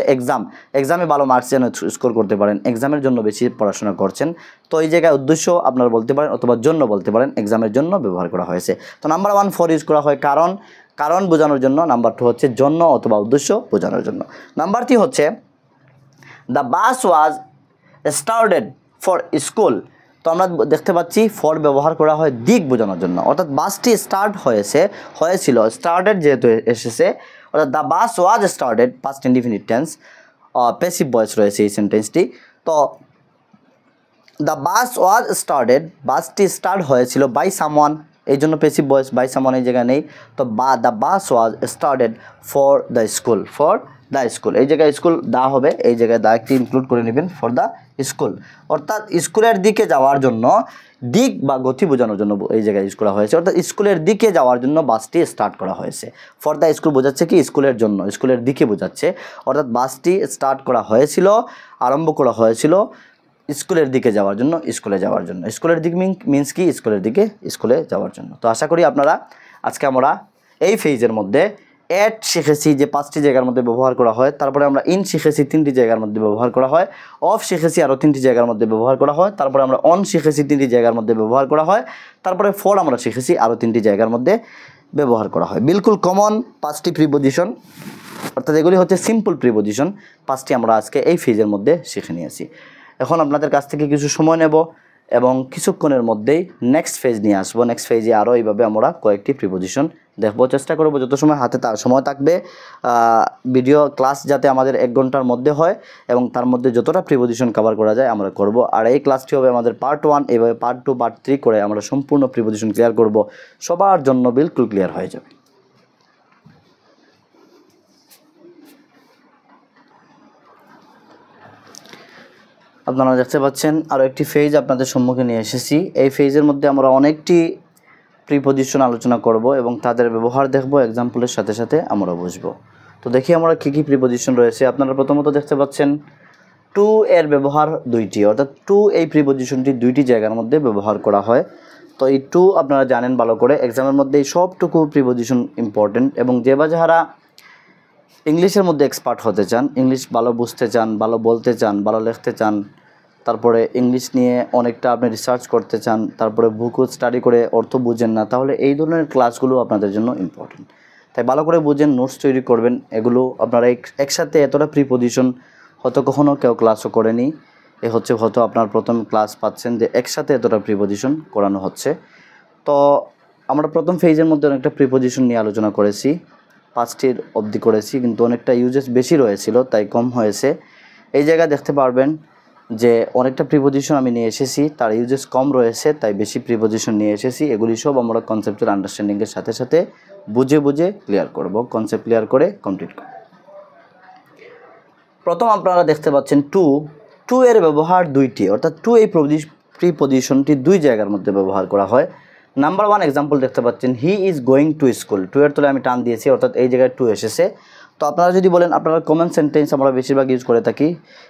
এক্সামে ভালো মার্কস যেন স্কোর করতে পারেন, এক্সামের জন্য বেশি পড়াশোনা করছেন। তো এই জায়গায় উদ্দেশ্য আপনারা বলতে পারেন অথবা জন্য বলতে পারেন, এক্সামের জন্য ব্যবহার করা হয়েছে। তো নাম্বার 1 ফর ইউজ করা হয় কারণ বোঝানোর জন্য। নাম্বার 2 হচ্ছে জন্য অথবা উদ্দেশ্য বোঝানোর জন্য। নাম্বার 3 হচ্ছে the bus was started for school. তো আমরা দেখতে পাচ্ছি ফর ব্যবহার করা হয় দিক বোঝানোর জন্য, অর্থাৎ বাসটি হয়েছিল, স্টার্টেড যেহেতু এসেছে, অর্থাৎ the bus was started, past indefinite tense, passive voice রয়েছে এই সেন্টেন্সটি। তো দ্য বাস ওয়াজ স্টার্টেড, বাসটি স্টার্ট হয়েছিল বাই সামওয়ান, এই জন্য প্যাসিভ ভয়েস, বাই সামওয়ান এই জায়গায় নেই। তো the bus was started for the school, এই জায়গায় স্কুল দা হবে, এই জায়গায় দা একটি ইনক্লুড করে নেবেন, ফর দ্য স্কুল। অর্থাৎ স্কুলের দিকে যাওয়ার জন্য, দিক বা গতি বোঝানোর জন্য এই জায়গায় ইউজ করা হয়েছে। অর্থাৎ স্কুলের দিকে যাওয়ার জন্য বাসটি স্টার্ট করা হয়েছে। ফর দ্য স্কুল বোঝাচ্ছে কি, স্কুলের জন্য, স্কুলের দিকে বোঝাচ্ছে। অর্থাৎ বাসটি স্টার্ট করা হয়েছিল, আরম্ভ করা হয়েছিল স্কুলের দিকে যাওয়ার জন্য, স্কুলের দিক মিন্স কি, স্কুলে যাওয়ার জন্য। তো আশা করি আপনারা আজকে আমরা এই ফেজের মধ্যে এট শিখেছি, যে 5টি জায়গার মধ্যে ব্যবহার করা হয়। তারপরে আমরা ইন শিখেছি, 3টি জায়গার মধ্যে ব্যবহার করা হয়। অফ শিখেছি, আরও 3টি জায়গার মধ্যে ব্যবহার করা হয়। তারপরে আমরা অন শিখেছি, 3টি জায়গার মধ্যে ব্যবহার করা হয়। তারপরে ফর আমরা শিখেছি, আরও 3টি জায়গার মধ্যে ব্যবহার করা হয়। বিলকুল কমন 5টি প্রিপোজিশন, অর্থাৎ এগুলি হচ্ছে সিম্পল প্রিপোজিশন, 5টি আমরা আজকে এই ফেজের মধ্যে শিখে নিয়েছি। এখন আপনাদের কাছ থেকে কিছু সময় নেব এবং কিছুক্ষণের মধ্যেই নেক্সট ফেজ নিয়ে আসবো। নেক্সট ফেজে আরও এইভাবে আমরা কয়েকটি প্রিপোজিশন দেখব, চেষ্টা করব যত সময় হাতে সময় থাকবে ভিডিও ক্লাস যাতে আমাদের 1 ঘন্টার মধ্যে হয় এবং তার মধ্যে যতটা প্রিপোজিশন কভার করা যায় আমরা করব। আর এই ক্লাসটি হবে আমাদের পার্ট 1, এভাবে পার্ট 2, পার্ট 3 করে আমরা সম্পূর্ণ প্রিপোজিশন ক্লিয়ার করব, সবার জন্য বিলকুল ক্লিয়ার হয়ে যাবে। আপনারা দেখতে পাচ্ছেন আরও একটি ফেজ আপনাদের সম্মুখে নিয়ে এসেছি। এই ফেজের মধ্যে আমরা অনেকটি প্রিপোজিশন আলোচনা করব এবং তাদের ব্যবহার দেখব, এক্সাম্পলের সাথে সাথে আমরা বুঝব। তো দেখি আমরা কী প্রিপোজিশন রয়েছে। আপনারা প্রথমত দেখতে পাচ্ছেন টু এর ব্যবহার 2টি, অর্থাৎ টু এই প্রিপোজিশনটি 2টি জায়গার মধ্যে ব্যবহার করা হয়। তো এই টু আপনারা জানেন ভালো করে, এক্সামের মধ্যে এই সবটুকু প্রিপোজিশন ইম্পর্টেন্ট। এবং যে বা যারা ইংলিশের মধ্যে এক্সপার্ট হতে চান, ইংলিশ ভালো বুঝতে চান, ভালো বলতে চান, ভালো লিখতে চান, তারপরে ইংলিশ নিয়ে অনেকটা আপনি রিসার্চ করতে চান, তারপরে বুক স্টাডি করে অর্থ বুঝেন না, তাহলে এই ধরনের ক্লাসগুলো আপনাদের জন্য ইম্পর্টেন্ট। তাই ভালো করে বুঝেন, নোটস তৈরি করবেন। এগুলো আপনারা একসাথে এতটা প্রিপোজিশন হয়তো কখনও কেউ ক্লাসও করেনি, হয়তো আপনার প্রথম ক্লাস পাচ্ছেন যে একসাথে এতটা প্রিপোজিশন করানো হচ্ছে। তো আমরা প্রথম ফেজের মধ্যে অনেকটা প্রিপোজিশন নিয়ে আলোচনা করেছি, 5টির অবধি করেছি, কিন্তু অনেকটা ইউজেস বেশি রয়েছিল তাই কম হয়েছে। এই জায়গায় দেখতে পারবেন যে অনেকটা প্রিপোজিশন আমি নিয়ে এসেছি, তার ইউজেস কম রয়েছে তাই বেশি প্রিপোজিশন নিয়ে এসেছি। এগুলি সব আমরা কনসেপ্টের আন্ডারস্ট্যান্ডিংয়ের সাথে সাথে বুঝে ক্লিয়ার করব, কনসেপ্ট ক্লিয়ার করে কমপ্লিট করব। প্রথম আপনারা দেখতে পাচ্ছেন টু এর ব্যবহার 2টি, অর্থাৎ টু এই প্রিপোজিশনটি 2 জায়গার মধ্যে ব্যবহার করা হয়। নাম্বার 1 এক্সাম্পল দেখতে পাচ্ছেন, he is going to school. To এর তলে আমি টান দিয়েছি, অর্থাৎ এই জায়গায় টু এসেছে। তো আপনারা যদি বলেন, আপনারা কমন সেন্টেন্স আমরা বেশিরভাগ ইউজ করে থাকি,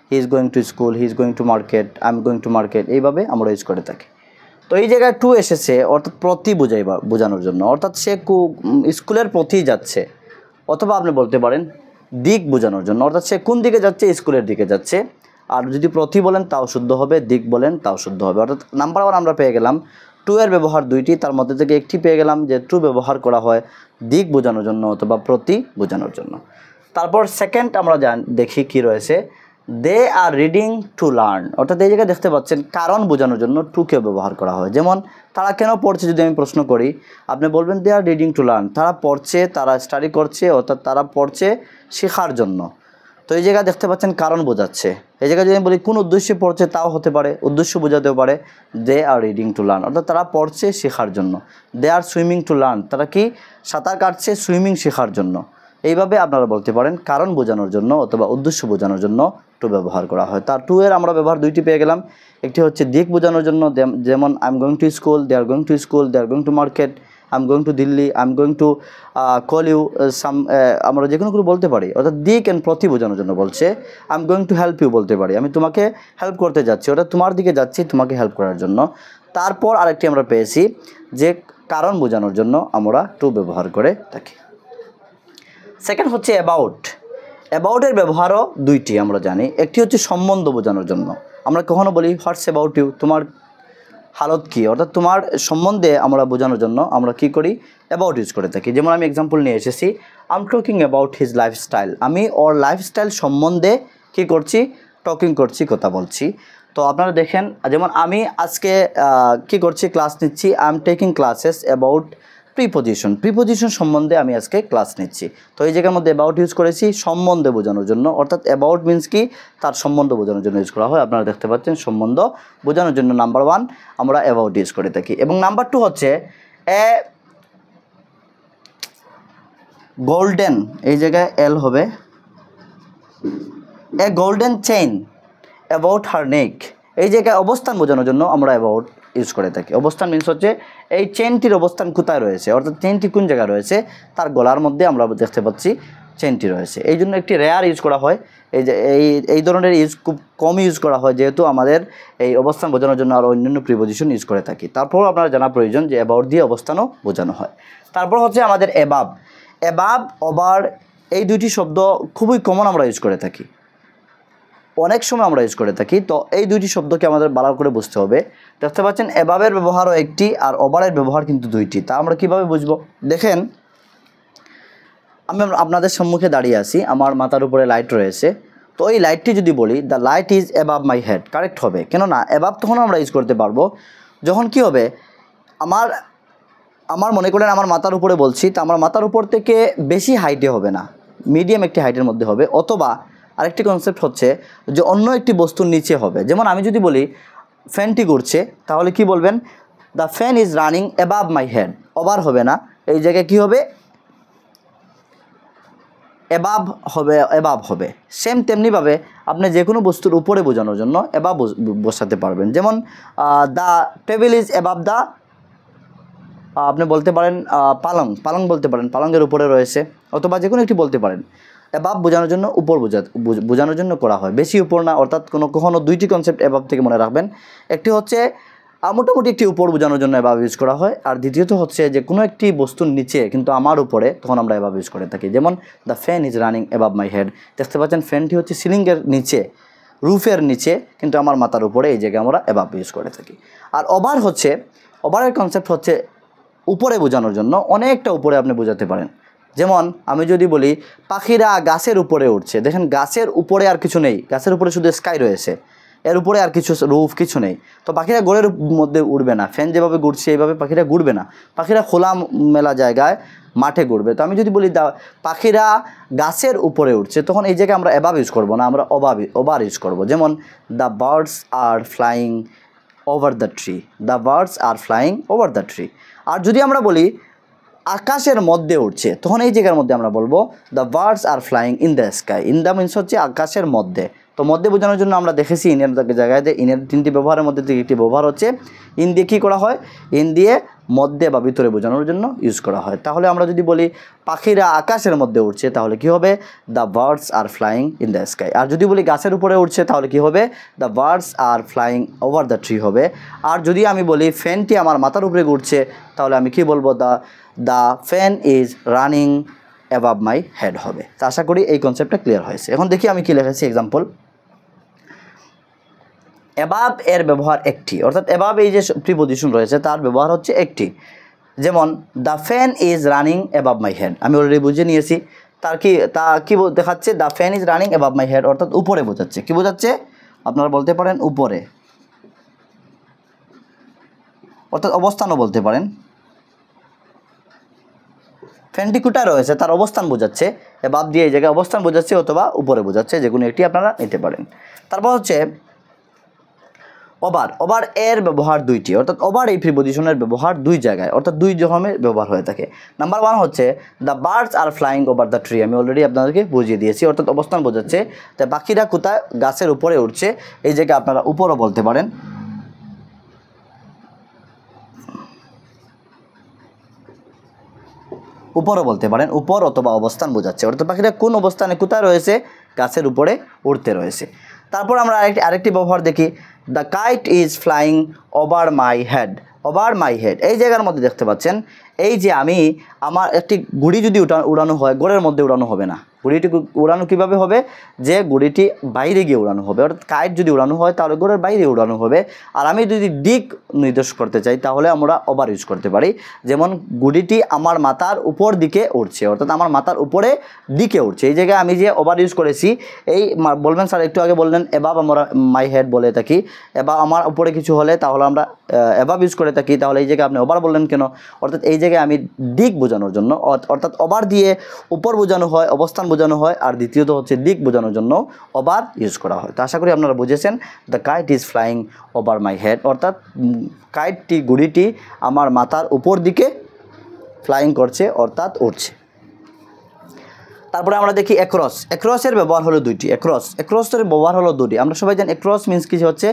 হি is going to school, he is going to market, I am going to market, এইভাবে আমরা ইউজ করে থাকি। তো এই জায়গায় টু এসেছে অর্থাৎ প্রতি বোঝানোর জন্য, অর্থাৎ সে স্কুলের প্রতি যাচ্ছে। অথবা আপনি বলতে পারেন দিক বোঝানোর জন্য, অর্থাৎ সে কোন দিকে যাচ্ছে, স্কুলের দিকে যাচ্ছে। আর যদি প্রতি বলেন তাও শুদ্ধ হবে, দিক বলেন তাও শুদ্ধ হবে। অর্থাৎ নাম্বার 1 আমরা পেয়ে গেলাম টু এর ব্যবহার দুইটি, তার মধ্যে থেকে একটি পেয়ে গেলাম যে টু ব্যবহার করা হয় দিক বোঝানোর জন্য অথবা প্রতি বোঝানোর জন্য। তারপর সেকেন্ড আমরা দেখি কি রয়েছে, দে আর রিডিং টু লার্ন। অর্থাৎ এই জায়গায় দেখতে পাচ্ছেন কারণ বোঝানোর জন্য টুকে ব্যবহার করা হয়। যেমন তারা কেন পড়ছে যদি আমি প্রশ্ন করি, আপনি বলবেন দে আর রিডিং টু লার্ন, তারা পড়ছে, তারা স্টাডি করছে, অর্থাৎ তারা পড়ছে শেখার জন্য। তো এই জায়গায় দেখতে পাচ্ছেন কারণ বোঝাচ্ছে। এই জায়গায় যদি আমি বলি কোন উদ্দেশ্যে পড়ছে তাও হতে পারে, উদ্দেশ্য বোঝাতেও পারে। দে আর রিডিং টু লার্ন, অর্থাৎ তারা পড়ছে শেখার জন্য। দে আর সুইমিং টু লার্ন, তারা কি সাঁতার কাটছে সুইমিং শেখার জন্য। এইভাবে আপনারা বলতে পারেন কারণ বোঝানোর জন্য অথবা উদ্দেশ্য বোঝানোর জন্য টু ব্যবহার করা হয়। তার টু এর আমরা ব্যবহার দুইটি পেয়ে গেলাম, একটি হচ্ছে দিক বোঝানোর জন্য, যেমন I am going to school, they are going to school, they are going to market, I am going to Delhi, I am going to call you some, আমরা যে কোনো কিছু বলতে পারি। অর্থাৎ দিক অ্যান্ড প্রতি বোঝানোর জন্য বলছে। I am going to help you বলতে পারি, আমি তোমাকে হেল্প করতে যাচ্ছি, ওটা তোমার দিকে যাচ্ছি তোমাকে হেল্প করার জন্য। তারপর আরেকটি আমরা পেয়েছি যে কারণ বোঝানোর জন্য আমরা টু ব্যবহার করে থাকি। সেকেন্ড হচ্ছে অ্যাবাউট। অ্যাবাউটের ব্যবহারও দুইটি আমরা জানি, একটি হচ্ছে সম্বন্ধ বোঝানোর জন্য। আমরা কখনো বলি হোয়াটস অ্যাবাউট ইউ, তোমার হালত কী, অর্থাৎ তোমার সম্বন্ধে আমরা বোঝানোর জন্য আমরা কি করি, অ্যাবাউট ইউজ করে থাকি। যেমন আমি এক্সাম্পল নিয়ে এসেছি, I am talking about his lifestyle, আমি ওর লাইফস্টাইল সম্বন্ধে কী করছি, টকিং করছি, কথা বলছি। তো আপনারা দেখেন, যেমন আমি আজকে কি করছি, ক্লাস নিচ্ছি, I am taking classes about preposition, preposition সম্বন্ধে আমি আজকে ক্লাস নিচ্ছি। তো এই জায়গার মধ্যে অ্যাবাউট ইউজ করেছি সম্বন্ধে বোঝানোর জন্য, অর্থাৎ অ্যাবাউট মিন্স কি, তার সম্বন্ধ বোঝানোর জন্য ইউজ করা হয়। আপনারা দেখতে পাচ্ছেন সম্বন্ধ বোঝানোর জন্য নাম্বার 1 আমরা অ্যাবাউট ইউজ করে থাকি। এবং নাম্বার 2 হচ্ছে এ গোল্ডেন, এই জায়গায় এল হবে, a golden chain about her neck, এই জায়গায় অবস্থান বোঝানোর জন্য আমরা অ্যাবাউট ইউজ করে থাকি। অবস্থান মিন্স হচ্ছে এই চেনটির অবস্থান কোথায় রয়েছে, অর্থাৎ চেনটি কোন জায়গায় রয়েছে, তার গলার মধ্যে আমরা দেখতে পাচ্ছি চেনটি রয়েছে। এই জন্য একটি রেয়ার ইউজ করা হয়, এই যে এই ধরনের ইউজ খুব কম ইউজ করা হয়, যেহেতু আমাদের এই অবস্থান বোঝানোর জন্য আরও অন্যান্য প্রিপোজিশন ইউজ করে থাকি। তারপর আপনারা জানা প্রয়োজন যে অ্যাবাউট দিয়ে অবস্থানও বোঝানো হয়। তারপর হচ্ছে আমাদের অ্যাবাব, অ্যাবাব, ওভার, এই দুইটি শব্দ খুবই কমন আমরা ইউজ করে থাকি, অনেক সময় আমরা ইউজ করে থাকি। তো এই দুইটি শব্দকে আমাদের ভালো করে বুঝতে হবে। দেখতে পাচ্ছেন অ্যাবাবের ব্যবহারও একটি আর ওভারের ব্যবহার কিন্তু দুইটি। তা আমরা কিভাবে বুঝবো, দেখেন আমি আপনাদের সম্মুখে দাঁড়িয়ে আছি, আমার মাথার উপরে লাইট রয়েছে। তো এই লাইটটি যদি বলি the light is অ্যাবাব my head, correct হবে। কেননা অ্যাবাব তখন আমরা ইউজ করতে পারবো যখন কি হবে, আমার মনে করেন আমার মাথার উপরে বলছি, তো আমার মাথার উপর থেকে বেশি হাইটে হবে না, মিডিয়াম একটি হাইটের মধ্যে হবে। অথবা আরেকটি কনসেপ্ট হচ্ছে যে অন্য একটি বস্তুর নিচে হবে। যেমন আমি যদি বলি ফ্যানটি ঘুরছে, তাহলে কি বলবেন, the fan is running অ্যাবাব my head, over হবে না, এই জায়গায় কি হবে, অ্যাবাব হবে, অ্যাবাব হবে। সেম তেমনিভাবে আপনি যে কোনো বস্তুর উপরে বোঝানোর জন্য অ্যাবাব বসাতে পারবেন। যেমন দ্য টেবিল ইজ অ্যাবাব দ্য, আপনি বলতে পারেন পালং, পালং বলতে পারেন, পালংয়ের উপরে রয়েছে। অথবা যে কোনো একটি বলতে পারেন। অ্যাবাব বোঝানোর জন্য উপর বোঝানোর জন্য করা হয়, বেশি উপর না। অর্থাৎ কখনো দুইটি কনসেপ্ট অ্যাবাব থেকে মনে রাখবেন, একটি হচ্ছে মোটামুটি একটি উপর বোঝানোর জন্য অ্যাবাব ইউজ করা হয়, আর দ্বিতীয়ত হচ্ছে যে কোনো একটি বস্তুর নিচে কিন্তু আমার উপরে, তখন আমরা অ্যাবাব ইউজ করে থাকি। যেমন the fan is running অ্যাবাব my head, দেখতে পাচ্ছেন ফ্যানটি হচ্ছে সিলিংয়ের নিচে, রুফের নিচে, কিন্তু আমার মাথার উপরে, এই জায়গায় আমরা অ্যাবাব ইউজ করে থাকি। আর ওভার হচ্ছে, ওভারের কনসেপ্ট হচ্ছে উপরে বোঝানোর জন্য, অনেকটা উপরে আপনি বোঝাতে পারেন। যেমন আমি যদি বলি পাখিরা গাছের উপরে উঠছে, দেখেন গাছের উপরে আর কিছু নেই, গাছের উপরে শুধু স্কাই রয়েছে, এর উপরে আর কিছু রুফ কিছু নেই। তো পাখিরা ঘরের মধ্যে উড়বে না, ফ্যান যেভাবে ঘুরছে এইভাবে পাখিরা ঘুরবে না, পাখিরা খোলা মেলা জায়গায় মাঠে ঘুরবে। তো আমি যদি বলি পাখিরা গাছের উপরে উঠছে, তখন এই জায়গায় আমরা অ্যাবাব ইউজ করবো না, আমরা ওভার ইউজ করবো। যেমন the birds are flying over the tree, the birds are flying over the tree. আর যদি আমরা বলি আকাশের মধ্যে উঠছে, তখন এই জায়গার মধ্যে আমরা বলবো the birds are flying in the sky, in the means হচ্ছে আকাশের মধ্যে। তো মধ্যে বোঝানোর জন্য আমরা দেখেছি ইনের জায়গায় যে ইনের তিনটি ব্যবহারের মধ্যে থেকে একটি ব্যবহার হচ্ছে ইন দিয়ে কী করা হয়, ইন দিয়ে মধ্যে বা ভিতরে বোঝানোর জন্য ইউজ করা হয়। তাহলে আমরা যদি বলি পাখিরা আকাশের মধ্যে উঠছে, তাহলে কি হবে, the birds are flying in the sky. আর যদি বলি গাছের উপরে উঠছে, তাহলে কি হবে, the birds are flying over the tree হবে। আর যদি আমি বলি ফ্যানটি আমার মাথার উপরে ঘুরছে, তাহলে আমি কি বলবো, the fan is running above my head হবে। তো আশা করি এই কনসেপ্টটা ক্লিয়ার হয়েছে। এখন দেখি আমি কি লিখেছি এক্সাম্পল। অ্যাবাভ এর ব্যবহার একটি, অর্থাৎ অ্যাবাভ এই যে প্রিপজিশন রয়েছে তার ব্যবহার হচ্ছে একটি। যেমন the fan is running above my head, আমি অলরেডি বুঝে নিয়েছি। তা কি দেখাচ্ছে? The fan is running above my head, অর্থাৎ উপরে বোঝাচ্ছে। কি বোঝাচ্ছে? আপনারা বলতে পারেন উপরে, অর্থাৎ অবস্থানও বলতে পারেন। ফ্যানটি কোথায় রয়েছে তার অবস্থান বোঝাচ্ছে, অ্যাবাভ দিয়ে এই জায়গায় অবস্থান বোঝাচ্ছে অথবা উপরে বোঝাচ্ছে, যে কোনো একটি আপনারা নিতে পারেন। তারপর হচ্ছে ওভার। ওভার এর ব্যবহার দুইটি, অর্থাৎ ওভার এই প্রিপজিশনের ব্যবহার দুই জায়গায়, অর্থাৎ দুই ধরনের ব্যবহার হয়ে থাকে। নাম্বার 1 হচ্ছে the birds are flying over the tree, আমি অলরেডি আপনাদেরকে বুঝিয়ে দিয়েছি, অর্থাৎ অবস্থান বোঝাচ্ছে। তাই পাখিরা কোথায়? গাছের উপরে উঠছে, এই জায়গায় আপনারা উপরও বলতে পারেন। উপরও বলতে পারেন, উপর অথবা অবস্থান বোঝাচ্ছে, অর্থাৎ পাখিরা কোন অবস্থানে কোথায় রয়েছে? গাছের উপরে উঠতে রয়েছে। তারপর আমরা আরেকটি ব্যবহার দেখি, the kite is flying over my head. Over my head এই জায়গার মধ্যে দেখতে পাচ্ছেন, এই যে আমার একটি গুড়ি যদি উড়ানো হয়, ঘরের মধ্যে উড়ানো হবে না। গুড়িটি উড়ানো কীভাবে হবে? যে গুড়িটি বাইরে গিয়ে উড়ানো হবে, অর্থাৎ কাইট যদি উড়ানো হয় তাহলে ঘরের বাইরে উড়ানো হবে। আর আমি যদি দিক নির্দেশ করতে চাই তাহলে আমরা ওভার ইউজ করতে পারি। যেমন গুড়িটি আমার মাথার উপর দিকে উঠছে, অর্থাৎ আমার মাথার উপরে দিকে উঠছে, এই জায়গায় আমি যে ওভার ইউজ করেছি। এই বলবেন স্যার একটু আগে বললেন অ্যাবাভ আমরা মাই হেড বলে থাকি, এবার আমার উপরে কিছু হলে তাহলে আমরা অ্যাবাভ ইউজ করে থাকি, তাহলে এই জায়গায় আপনি ওভার বললেন কেন? অর্থাৎ এই জায়গায় আমি দিক বোঝানোর জন্য, অর্থাৎ ওভার দিয়ে উপর বোঝানো হয়, অবস্থান বোঝানো হয়, আর দ্বিতীয়ত হচ্ছে দিক বোঝানোর জন্য ওভার ইউজ করা হয়। তো আশা করি আপনারা বুঝেছেন। The kite is flying over my head, অর্থাৎ কাইটটি গুড়িটি আমার মাথার উপর দিকে ফ্লাইং করছে, অর্থাৎ উঠছে। তারপরে আমরা দেখি অ্যাক্রস। অ্যাক্রসের ব্যবহার হলো দুইটি। অ্যাক্রসের ব্যবহার হলো দুটি। আমরা সবাই জানি অ্যাক্রস মিন্স কি হচ্ছে?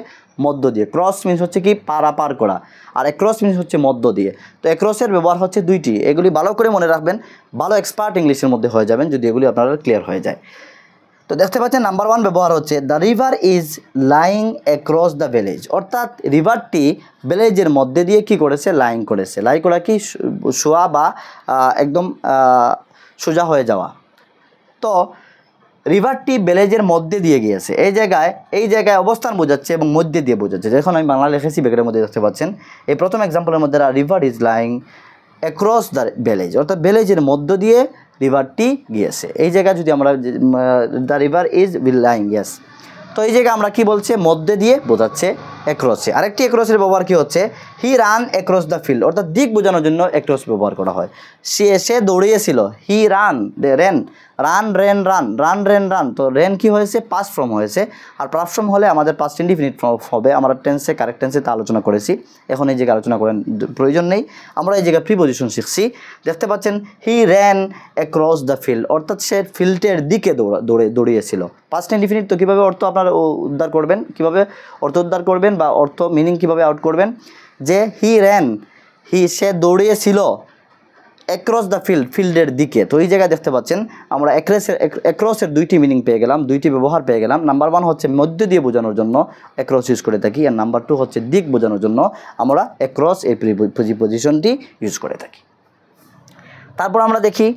মধ্য দিয়ে। ক্রস মিন্স হচ্ছে কি? পারাপার করা, আর অ্যাক্রস মিন্স হচ্ছে মধ্য দিয়ে। তো অ্যাক্রসের ব্যবহার হচ্ছে দুইটি। এগুলি ভালো করে মনে রাখবেন, ভালো এক্সপার্ট ইংলিশের মধ্যে হয়ে যাবেন যদি এগুলি আপনারা ক্লিয়ার হয়ে যায়। তো দেখতে পাচ্ছেন নাম্বার 1 ব্যবহার হচ্ছে the river is lying across the village, অর্থাৎ রিভারটি ভিলেজের মধ্যে দিয়ে কি করেছে? লাইং করেছে। লাই করা কি? শোয়া বা একদম সোজা হয়ে যাওয়া। তো রিভারটি ভিলেজের মধ্যে দিয়ে গিয়েছে, এই জায়গায় অবস্থান বোঝাচ্ছে এবং মধ্যে দিয়ে বোঝাচ্ছে। যখন আমি বাংলা লিখেছি ব্যাকের মধ্যে দেখতে পাচ্ছেন, এই প্রথম এক্সাম্পলের মধ্যে river is lying across the village, অর্থাৎ ভিলেজের মধ্য দিয়ে রিভারটি গিয়েছে। এই জায়গায় যদি আমরা the river is lying, yes, তো এই জায়গায় আমরা কি বলছে? মধ্যে দিয়ে বোঝাচ্ছে অ্যাক্রসে। আরেকটি অ্যাক্রসের ব্যবহার কি হচ্ছে? He ran across the field, অর্থাৎ দিক বোঝানোর জন্য অ্যাক্রস ব্যবহার করা হয়। সে দৌড়িয়েছিল, হি রান রান। তো রেন কি হয়েছে? পাস্ট ফর্ম হয়েছে, আর পাস্ট ফর্ম হলে আমাদের পাস্ট ইনডিফিনিট ফর্ম হবে। আমরা টেন্সে, কারেক্ট টেন্সে তা আলোচনা করেছি, এখন এই জায়গায় আলোচনা করেন প্রয়োজন নেই। আমরা এই জায়গায় প্রিপজিশন শিখছি। দেখতে পাচ্ছেন he ran across the field, অর্থাৎ সে ফিল্ডের দিকে দৌড়িয়েছিল। পাস্ট ইনডিফিনিট, তো কীভাবে অর্থ আপনারা উদ্ধার করবেন, কীভাবে অর্থ উদ্ধার করবেন বা অর্থ মিনিং কীভাবে আউট করবেন? যে সে দৌড়িয়েছিল অ্যাক্রস দ্য ফিল্ডের দিকে। তো এই জায়গায় দেখতে পাচ্ছেন আমরা অ্যাক্রসের দুইটি মিনিং পেয়ে গেলাম, দুইটি ব্যবহার পেয়ে গেলাম। নাম্বার 1 হচ্ছে মধ্য দিয়ে বোঝানোর জন্য অ্যাক্রস ইউজ করে থাকি, আর নাম্বার 2 হচ্ছে দিক বোঝানোর জন্য আমরা অ্যাক্রস এই প্রিপজিশনটি ইউজ করে থাকি। তারপর আমরা দেখি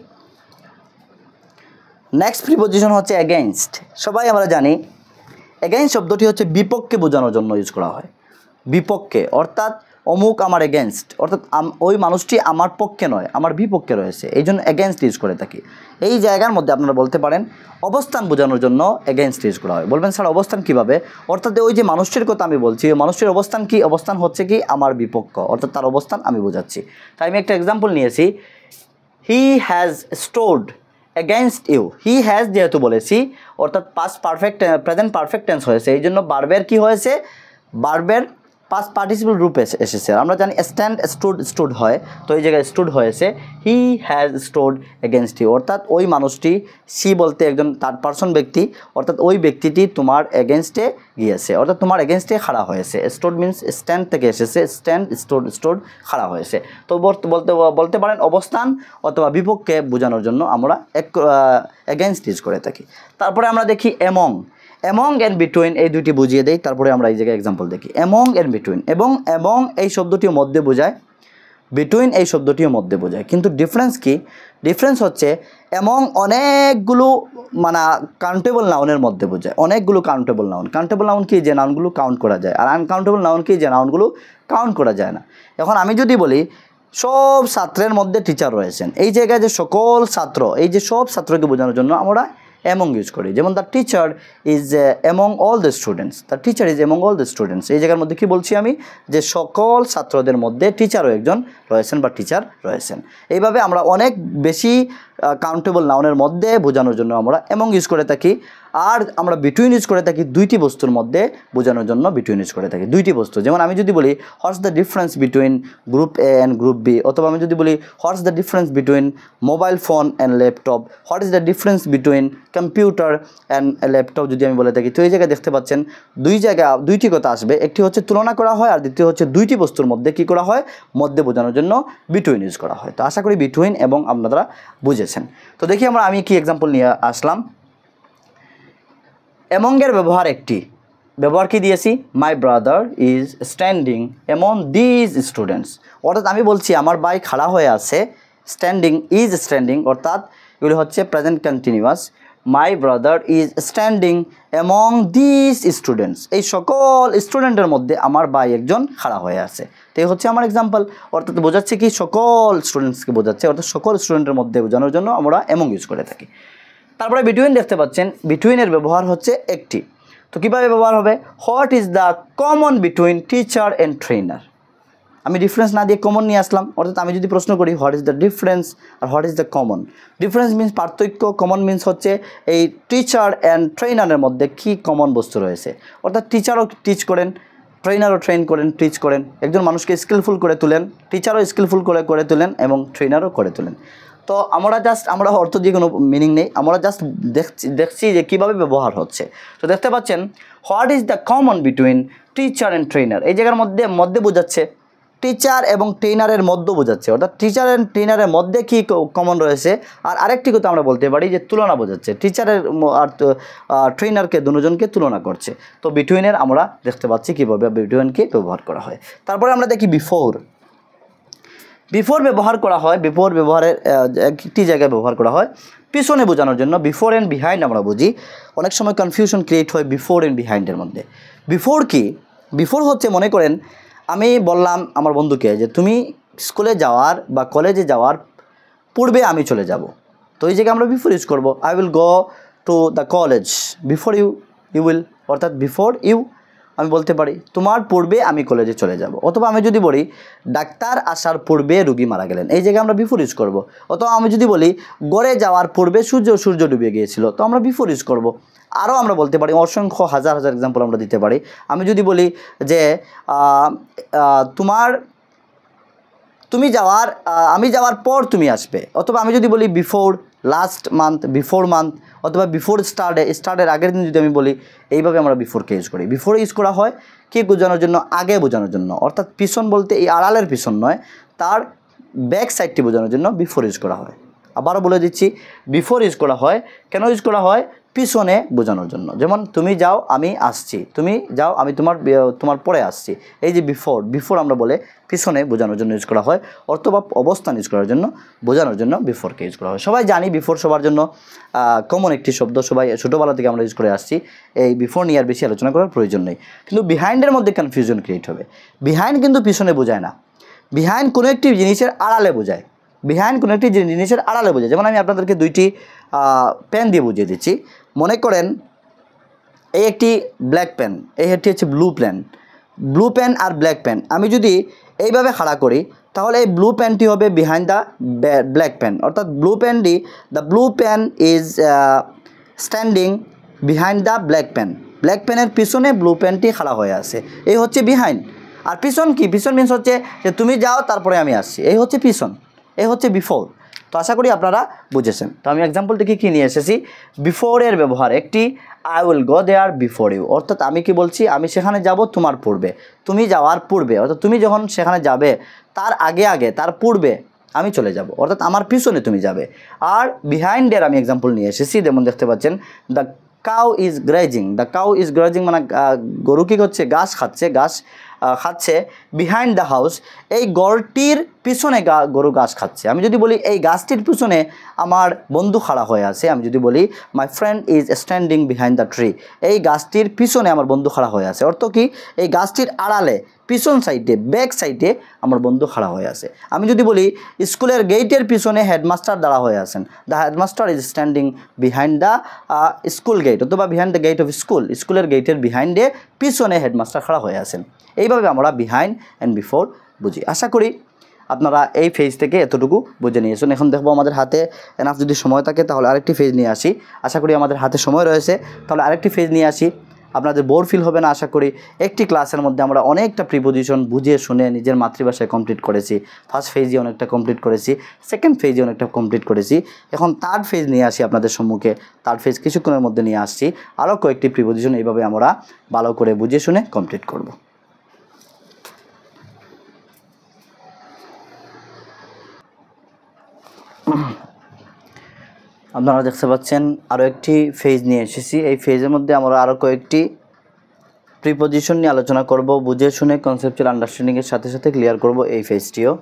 নেক্সট প্রিপজিশন হচ্ছে অ্যাগেইনস্ট। সবাই আমরা জানি অ্যাগেইনস্ট শব্দটি হচ্ছে বিপক্ষে বোঝানোর জন্য ইউজ করা হয়। বিপক্ষে, অর্থাৎ অমুক আমার এগেনস্ট, অর্থাৎ ওই মানুষটি আমার পক্ষে নয়, আমার বিপক্ষে রয়েছে, এই জন্য এগেনস্ট ইউজ করে থাকি। এই জায়গার মধ্যে আপনারা বলতে পারেন অবস্থান বোঝানোর জন্য এগেনস্ট ইউজ করা হয়। বলবেন স্যার অবস্থান কীভাবে? অর্থাৎ ওই যে মানুষটির কথা আমি বলছি, ওই মানুষটির অবস্থান কি? অবস্থান হচ্ছে কি? আমার বিপক্ষ, অর্থাৎ তার অবস্থান আমি বোঝাচ্ছি। তাই আমি একটা এক্সাম্পল নিয়েছি, he has stood against you. He has যেহেতু বলেছি, অর্থাৎ past perfect, present perfect tense হয়েছে, এই জন্য বার্বের কি হয়েছে? বার্বের পাস্ট পার্টিসিপল রূপে এসেছে। আমরা জানি স্ট্যান্ড স্টুড হয়, তো এই জায়গায় স্টুড হয়েছে he has stood against you, অর্থাৎ ওই মানুষটি, সি বলতে একজন থার্ড পারসন ব্যক্তি, অর্থাৎ ওই ব্যক্তিটি তোমার এগেনস্টে গিয়েছে, অর্থাৎ তোমার এগেনস্টে খাড়া হয়েছে। স্টোড মিন্স স্ট্যান্ড থেকে এসেছে, স্ট্যান্ড স্টোড খাড়া হয়েছে। তো বলতে পারেন অবস্থান অথবা বিপক্ষে বোঝানোর জন্য আমরা এগেনস্ট ইউজ করে থাকি। তারপরে আমরা দেখি অ্যামং অ্যান্ড বিটুইন, এই দুইটি বুঝিয়ে দেই, তারপরে আমরা এই জায়গায় এক্সাম্পল দেখি। অ্যামং অ্যান্ড বিটুইন, এবং এই শব্দটিও মধ্যে বোঝায়। বিটুইন এই শব্দটিও মধ্যে বোঝায়, কিন্তু ডিফারেন্স কি? ডিফারেন্স হচ্ছে এমং অনেকগুলো মানে কাউন্টেবল নাউনের মধ্যে বোঝায়, অনেকগুলো কাউন্টেবল নাউন। কাউন্টেবল নাউন কি? যে নাউনগুলো কাউন্ট করা যায়। আর আনকাউন্টেবল নাউন কি? যে নাউনগুলো কাউন্ট করা যায় না। এখন আমি যদি বলি সব ছাত্রের মধ্যে টিচার রয়েছেন, এই জায়গায় যে সকল ছাত্র, এই যে সব ছাত্রকে বোঝানোর জন্য আমরা অ্যামং ইউজ করি। যেমন the teacher is among all the students, the teacher is among all the students. এই জায়গার মধ্যে কি বলছি আমি? যে সকল ছাত্রদের মধ্যে টিচারও একজন রয়েছেন বা টিচার রয়েছেন। এইভাবে আমরা অনেক বেশি কাউন্টেবল নাউনের মধ্যে বোঝানোর জন্য আমরা অ্যামং ইউজ করে থাকি। আর আমরা বিটুইন ইউজ করে থাকি দুইটি বস্তুর মধ্যে বোঝানোর জন্য বিটুইন ইউজ করে থাকি, দুইটি বস্তু। যেমন আমি যদি বলি what's the difference between group A and group B, অথবা আমি যদি বলি what's the difference between mobile phone and laptop, what is the difference between computer and laptop যদি আমি বলে থাকি। তো এই জায়গায় দেখতে পাচ্ছেন দুইটি কথা আসবে, একটি হচ্ছে তুলনা করা হয়, আর দ্বিতীয় হচ্ছে দুইটি বস্তুর মধ্যে কি করা হয়? মধ্যে বোঝানোর জন্য বিটুইন ইউজ করা হয়। তো আশা করি বিটুইন এবং আপনারা বুঝেছেন। তো দেখি আমি কি এক্সাম্পল নিয়ে আসলাম। অ্যামংয়ের ব্যবহার একটি, ব্যবহার কি দিয়েছি? My brother is standing among these students, অর্থাৎ আমি বলছি আমার ভাই খাড়া হয়ে আছে। স্ট্যান্ডিং, ইজ স্ট্যান্ডিং, অর্থাৎ এগুলি হচ্ছে present continuous. My brother is standing among these students, এই সকল স্টুডেন্টের মধ্যে আমার ভাই একজন খাড়া হয়ে আছে। তো এই হচ্ছে আমার এক্সাম্পল, অর্থাৎ বোঝাচ্ছে কি? সকল স্টুডেন্টসকে বোঝাচ্ছে, অর্থাৎ সকল স্টুডেন্টের মধ্যে বোঝানোর জন্য আমরা অ্যামং ইউজ করে থাকি। তারপরে বিটুইন দেখতে পাচ্ছেন, বিটুইনের ব্যবহার হচ্ছে একটি। তো কীভাবে ব্যবহার হবে? What is the common between teacher and trainer. আমি ডিফারেন্স না দিয়ে কমন নিয়ে আসলাম, অর্থাৎ আমি যদি প্রশ্ন করি হোয়াট ইজ দ্য ডিফারেন্স আর what is the common. Difference means পার্থক্য, কমন মিনস হচ্ছে এই টিচার অ্যান্ড ট্রেনারের মধ্যে কী কমন বস্তু রয়েছে। অর্থাৎ টিচারও টিচ করেন, ট্রেনারও ট্রেন করেন, টিচ করেন, একজন মানুষকে স্কিলফুল করে তোলেন, টিচারও স্কিলফুল করে তোলেন এবং ট্রেনারও করে তোলেন। তো আমরা অর্থ দিয়ে কোনো মিনিং নেই, আমরা জাস্ট দেখছি যে কীভাবে ব্যবহার হচ্ছে। তো দেখতে পাচ্ছেন what is the common between teacher and trainer, এই জায়গার মধ্যে বোঝাচ্ছে টিচার এবং ট্রেনারের মধ্যে বোঝাচ্ছে, অর্থাৎ টিচার অ্যান্ড ট্রেনারের মধ্যে কী কমন রয়েছে। আর আরেকটি কথা আমরা বলতে পারি যে তুলনা বোঝাচ্ছে, টিচারের আর ট্রেনারকে দুজনকে তুলনা করছে। তো বিটুইনের আমরা দেখতে পাচ্ছি কীভাবে বিটুইনকে ব্যবহার করা হয়। তারপরে আমরা দেখি বিফোর ব্যবহার করা হয়। বিফোর ব্যবহারের একটি জায়গায় ব্যবহার করা হয় পিছনে বোঝানোর জন্য। বিফোর অ্যান্ড বিহাইন্ড আমরা বুঝি, অনেক সময় কনফিউশন ক্রিয়েট হয় বিফোর অ্যান্ড বিহাইন্ডের মধ্যে। বিফোর কি? বিফোর হচ্ছে, মনে করেন আমি বললাম আমার বন্ধুকে যে তুমি স্কুলে যাওয়ার বা কলেজে যাওয়ার পূর্বে আমি চলে যাব। তো এই জায়গায় আমরা বিফোর ইউজ করবো। I will go to the college before you will, অর্থাৎ বিফোর ইউ আমি বলতে পারি তোমার পূর্বে আমি কলেজে চলে যাব। অথবা আমি যদি বলি ডাক্তার আসার পূর্বে রুগী মারা গেলেন, এই জায়গায় আমরা বিফোর ইউজ করব। অথবা আমি যদি বলি গড়ে যাওয়ার পূর্বে সূর্য ডুবে গিয়েছিল, তো আমরা বিফোর ইউজ করব। আরও আমরা বলতে পারি, অসংখ্য হাজার এক্সাম্পল আমরা দিতে পারি। আমি যদি বলি যে আমি যাওয়ার পর তুমি আসবে, অথবা আমি যদি বলি বিফোর লাস্ট মান্থ, অথবা বিফোর স্টার্টের আগের দিন যদি আমি বলি, এইভাবে আমরা বিফোরকে ইউজ করি। বিফোর ইউজ করা হয় কি বোঝানোর জন্য? আগে বোঝানোর জন্য, অর্থাৎ পিছন বলতে এই আড়ালের পিছন নয়, তার ব্যাক সাইডটি বোঝানোর জন্য বিফোর ইউজ করা হয়। আবারও বলে দিচ্ছি, বিফোর ইউজ করা হয় কেন? ইউজ করা হয় পিছনে বোঝানোর জন্য। যেমন তুমি যাও আমি আসছি, তুমি যাও আমি তোমার পরে আসছি। এই যে বিফোর আমরা বলে পিছনে বোঝানোর জন্য ইউজ করা হয়, অথবা অবস্থান ইউজ করার জন্য বোঝানোর জন্য বিফোরকে ইউজ করা হয়। সবাই জানি বিফোর সবার জন্য কমন একটি শব্দ, সবাই ছোটোবেলা থেকে আমরা ইউজ করে আসছি। এই বিফোর নিয়ে আর বেশি আলোচনা করার প্রয়োজন নেই। কিন্তু বিহাইন্ডের মধ্যে কনফিউশন ক্রিয়েট হবে। বিহাইন্ড কিন্তু পিছনে বোঝায় না, বিহাইন্ড কোনো একটি জিনিসের আড়ালে বোঝায়। যেমন আমি আপনাদেরকে দুইটি পেন দিয়ে বুঝিয়ে দিচ্ছি। মনে করেন এই একটি ব্ল্যাক পেন, এই একটি হচ্ছে ব্লু পেন আর ব্ল্যাক পেন। আমি যদি এইভাবে খাড়া করি তাহলে এই ব্লু পেনটি হবে বিহাইন্ড দ্য ব্ল্যাক পেন, অর্থাৎ the blue pen is standing behind the black পেনের পিছনে ব্লু পেনটি খাড়া হয়ে আছে, এই হচ্ছে বিহাইন্ড। আর পিছন কি? পিছন মিনস হচ্ছে যে তুমি যাও তারপরে আমি আসছি, এই হচ্ছে পিছন, এই হচ্ছে বিফোর। তো আশা করি আপনারা বুঝেছেন। তো আমি এক্সাম্পল থেকে কী নিয়ে এসেছি? বিফোরের ব্যবহার একটি, I will go there before you, অর্থাৎ আমি কি বলছি? আমি সেখানে যাব তোমার পূর্বে, তুমি যাওয়ার পূর্বে, অর্থাৎ তুমি যখন সেখানে যাবে তার আগে তার পূর্বে আমি চলে যাব, অর্থাৎ আমার পিছনে তুমি যাবে। আর বিহাইন্ডের আমি এক্সাম্পল নিয়ে এসেছি, যেমন দেখতে পাচ্ছেন দ্য কাউ ইজ গ্রাজিং মানে গরু কী করছে? ঘাস খাচ্ছে, ঘাস খাচ্ছে বিহাইন্ড দ্য হাউস, এই ঘরটির পিছনে গরু ঘাস খাচ্ছে। আমি যদি বলি এই গাছটির পিছনে আমার বন্ধু খাড়া হয়ে আছে, আমি যদি বলি my friend is standing behind the tree, এই গাছটির পিছনে আমার বন্ধু খাড়া হয়ে আছে। অর্থ কি, এই গাছটির আড়ালে পিছন সাইডে ব্যাক সাইডে আমার বন্ধু খাড়া হয়ে আছে। আমি যদি বলি স্কুলের গেটের পিছনে হেডমাস্টার দাঁড়া হয়ে আছেন, the headmaster is standing behind the school gate, অথবা behind the gate of school, স্কুলের গেটের বিহাইন্ডে পিছনে হেডমাস্টার খাড়া হয়ে আছেন। এইভাবে আমরা বিহাইন্ড অ্যান্ড বিফোর বুঝি। আশা করি আপনারা এই ফেজ থেকে এতটুকু বুঝে নিয়েছেন। এখন দেখবো আমাদের হাতে এনাফ যদি সময় থাকে তাহলে আরেকটি ফেজ নিয়ে আসি। আশা করি আমাদের হাতে সময় রয়েছে, তাহলে আরেকটি ফেজ নিয়ে আসি। আপনাদের বোর ফিল হবে না আশা করি। একটি ক্লাসের মধ্যে আমরা অনেকটা প্রিপোজিশন বুঝিয়ে শুনে নিজের মাতৃভাষায় কমপ্লিট করেছি। ফার্স্ট ফেজে অনেকটা কমপ্লিট করেছি, সেকেন্ড ফেজে অনেকটা কমপ্লিট করেছি। এখন থার্ড ফেজ নিয়ে আসি আপনাদের সম্মুখে। থার্ড ফেজ কিছুক্ষণের মধ্যে নিয়ে আসছি। আরও কয়েকটি প্রিপোজিশন এইভাবে আমরা ভালো করে বুঝিয়ে শুনে কমপ্লিট করব। আপনারা দেখতে পাচ্ছেন আরও একটি ফেজ নিয়ে এসেছি। এই ফেজের মধ্যে আমরা আরও কয়েকটি প্রিপোজিশন নিয়ে আলোচনা করব, বুঝে শুনে কনসেপচুয়াল আন্ডারস্ট্যান্ডিংয়ের সাথে সাথে ক্লিয়ার করব এই ফেজটিও।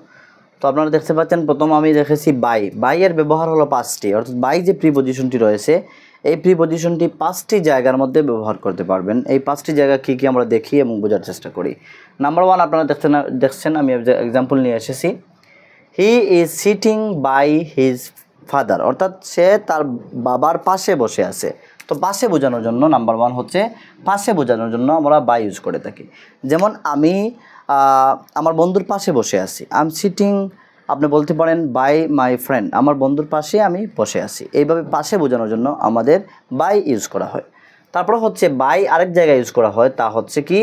তো আপনারা দেখতে পাচ্ছেন প্রথম আমি দেখেছি বাই। বাইয়ের ব্যবহার হলো 5টি, অর্থাৎ বাই যে প্রিপোজিশনটি রয়েছে এই প্রিপোজিশনটি 5টি জায়গার মধ্যে ব্যবহার করতে পারবেন। এই 5টি জায়গা কী কী আমরা দেখি এবং বোঝার চেষ্টা করি। নাম্বার 1 আপনারা দেখছেন আমি এক্সাম্পল নিয়ে এসেছি, he is sitting by his father, অর্থাৎ সে তার বাবার পাশে বসে আছে। তো পাশে বোঝানোর জন্য নাম্বার 1 হচ্ছে পাশে বোঝানোর জন্য আমরা বাই ইউজ করে থাকি। যেমন আমি আমার বন্ধুর পাশে বসে আছি, আই এম সিটিং, আপনি বলতে পারেন বাই মাই ফ্রেন্ড, আমার বন্ধুর পাশে আমি বসে আছি। এইভাবে পাশে বোঝানোর জন্য আমাদের বাই ইউজ করা হয়। তারপর হচ্ছে বাই আরেক জায়গায় ইউজ করা হয়, তা হচ্ছে কি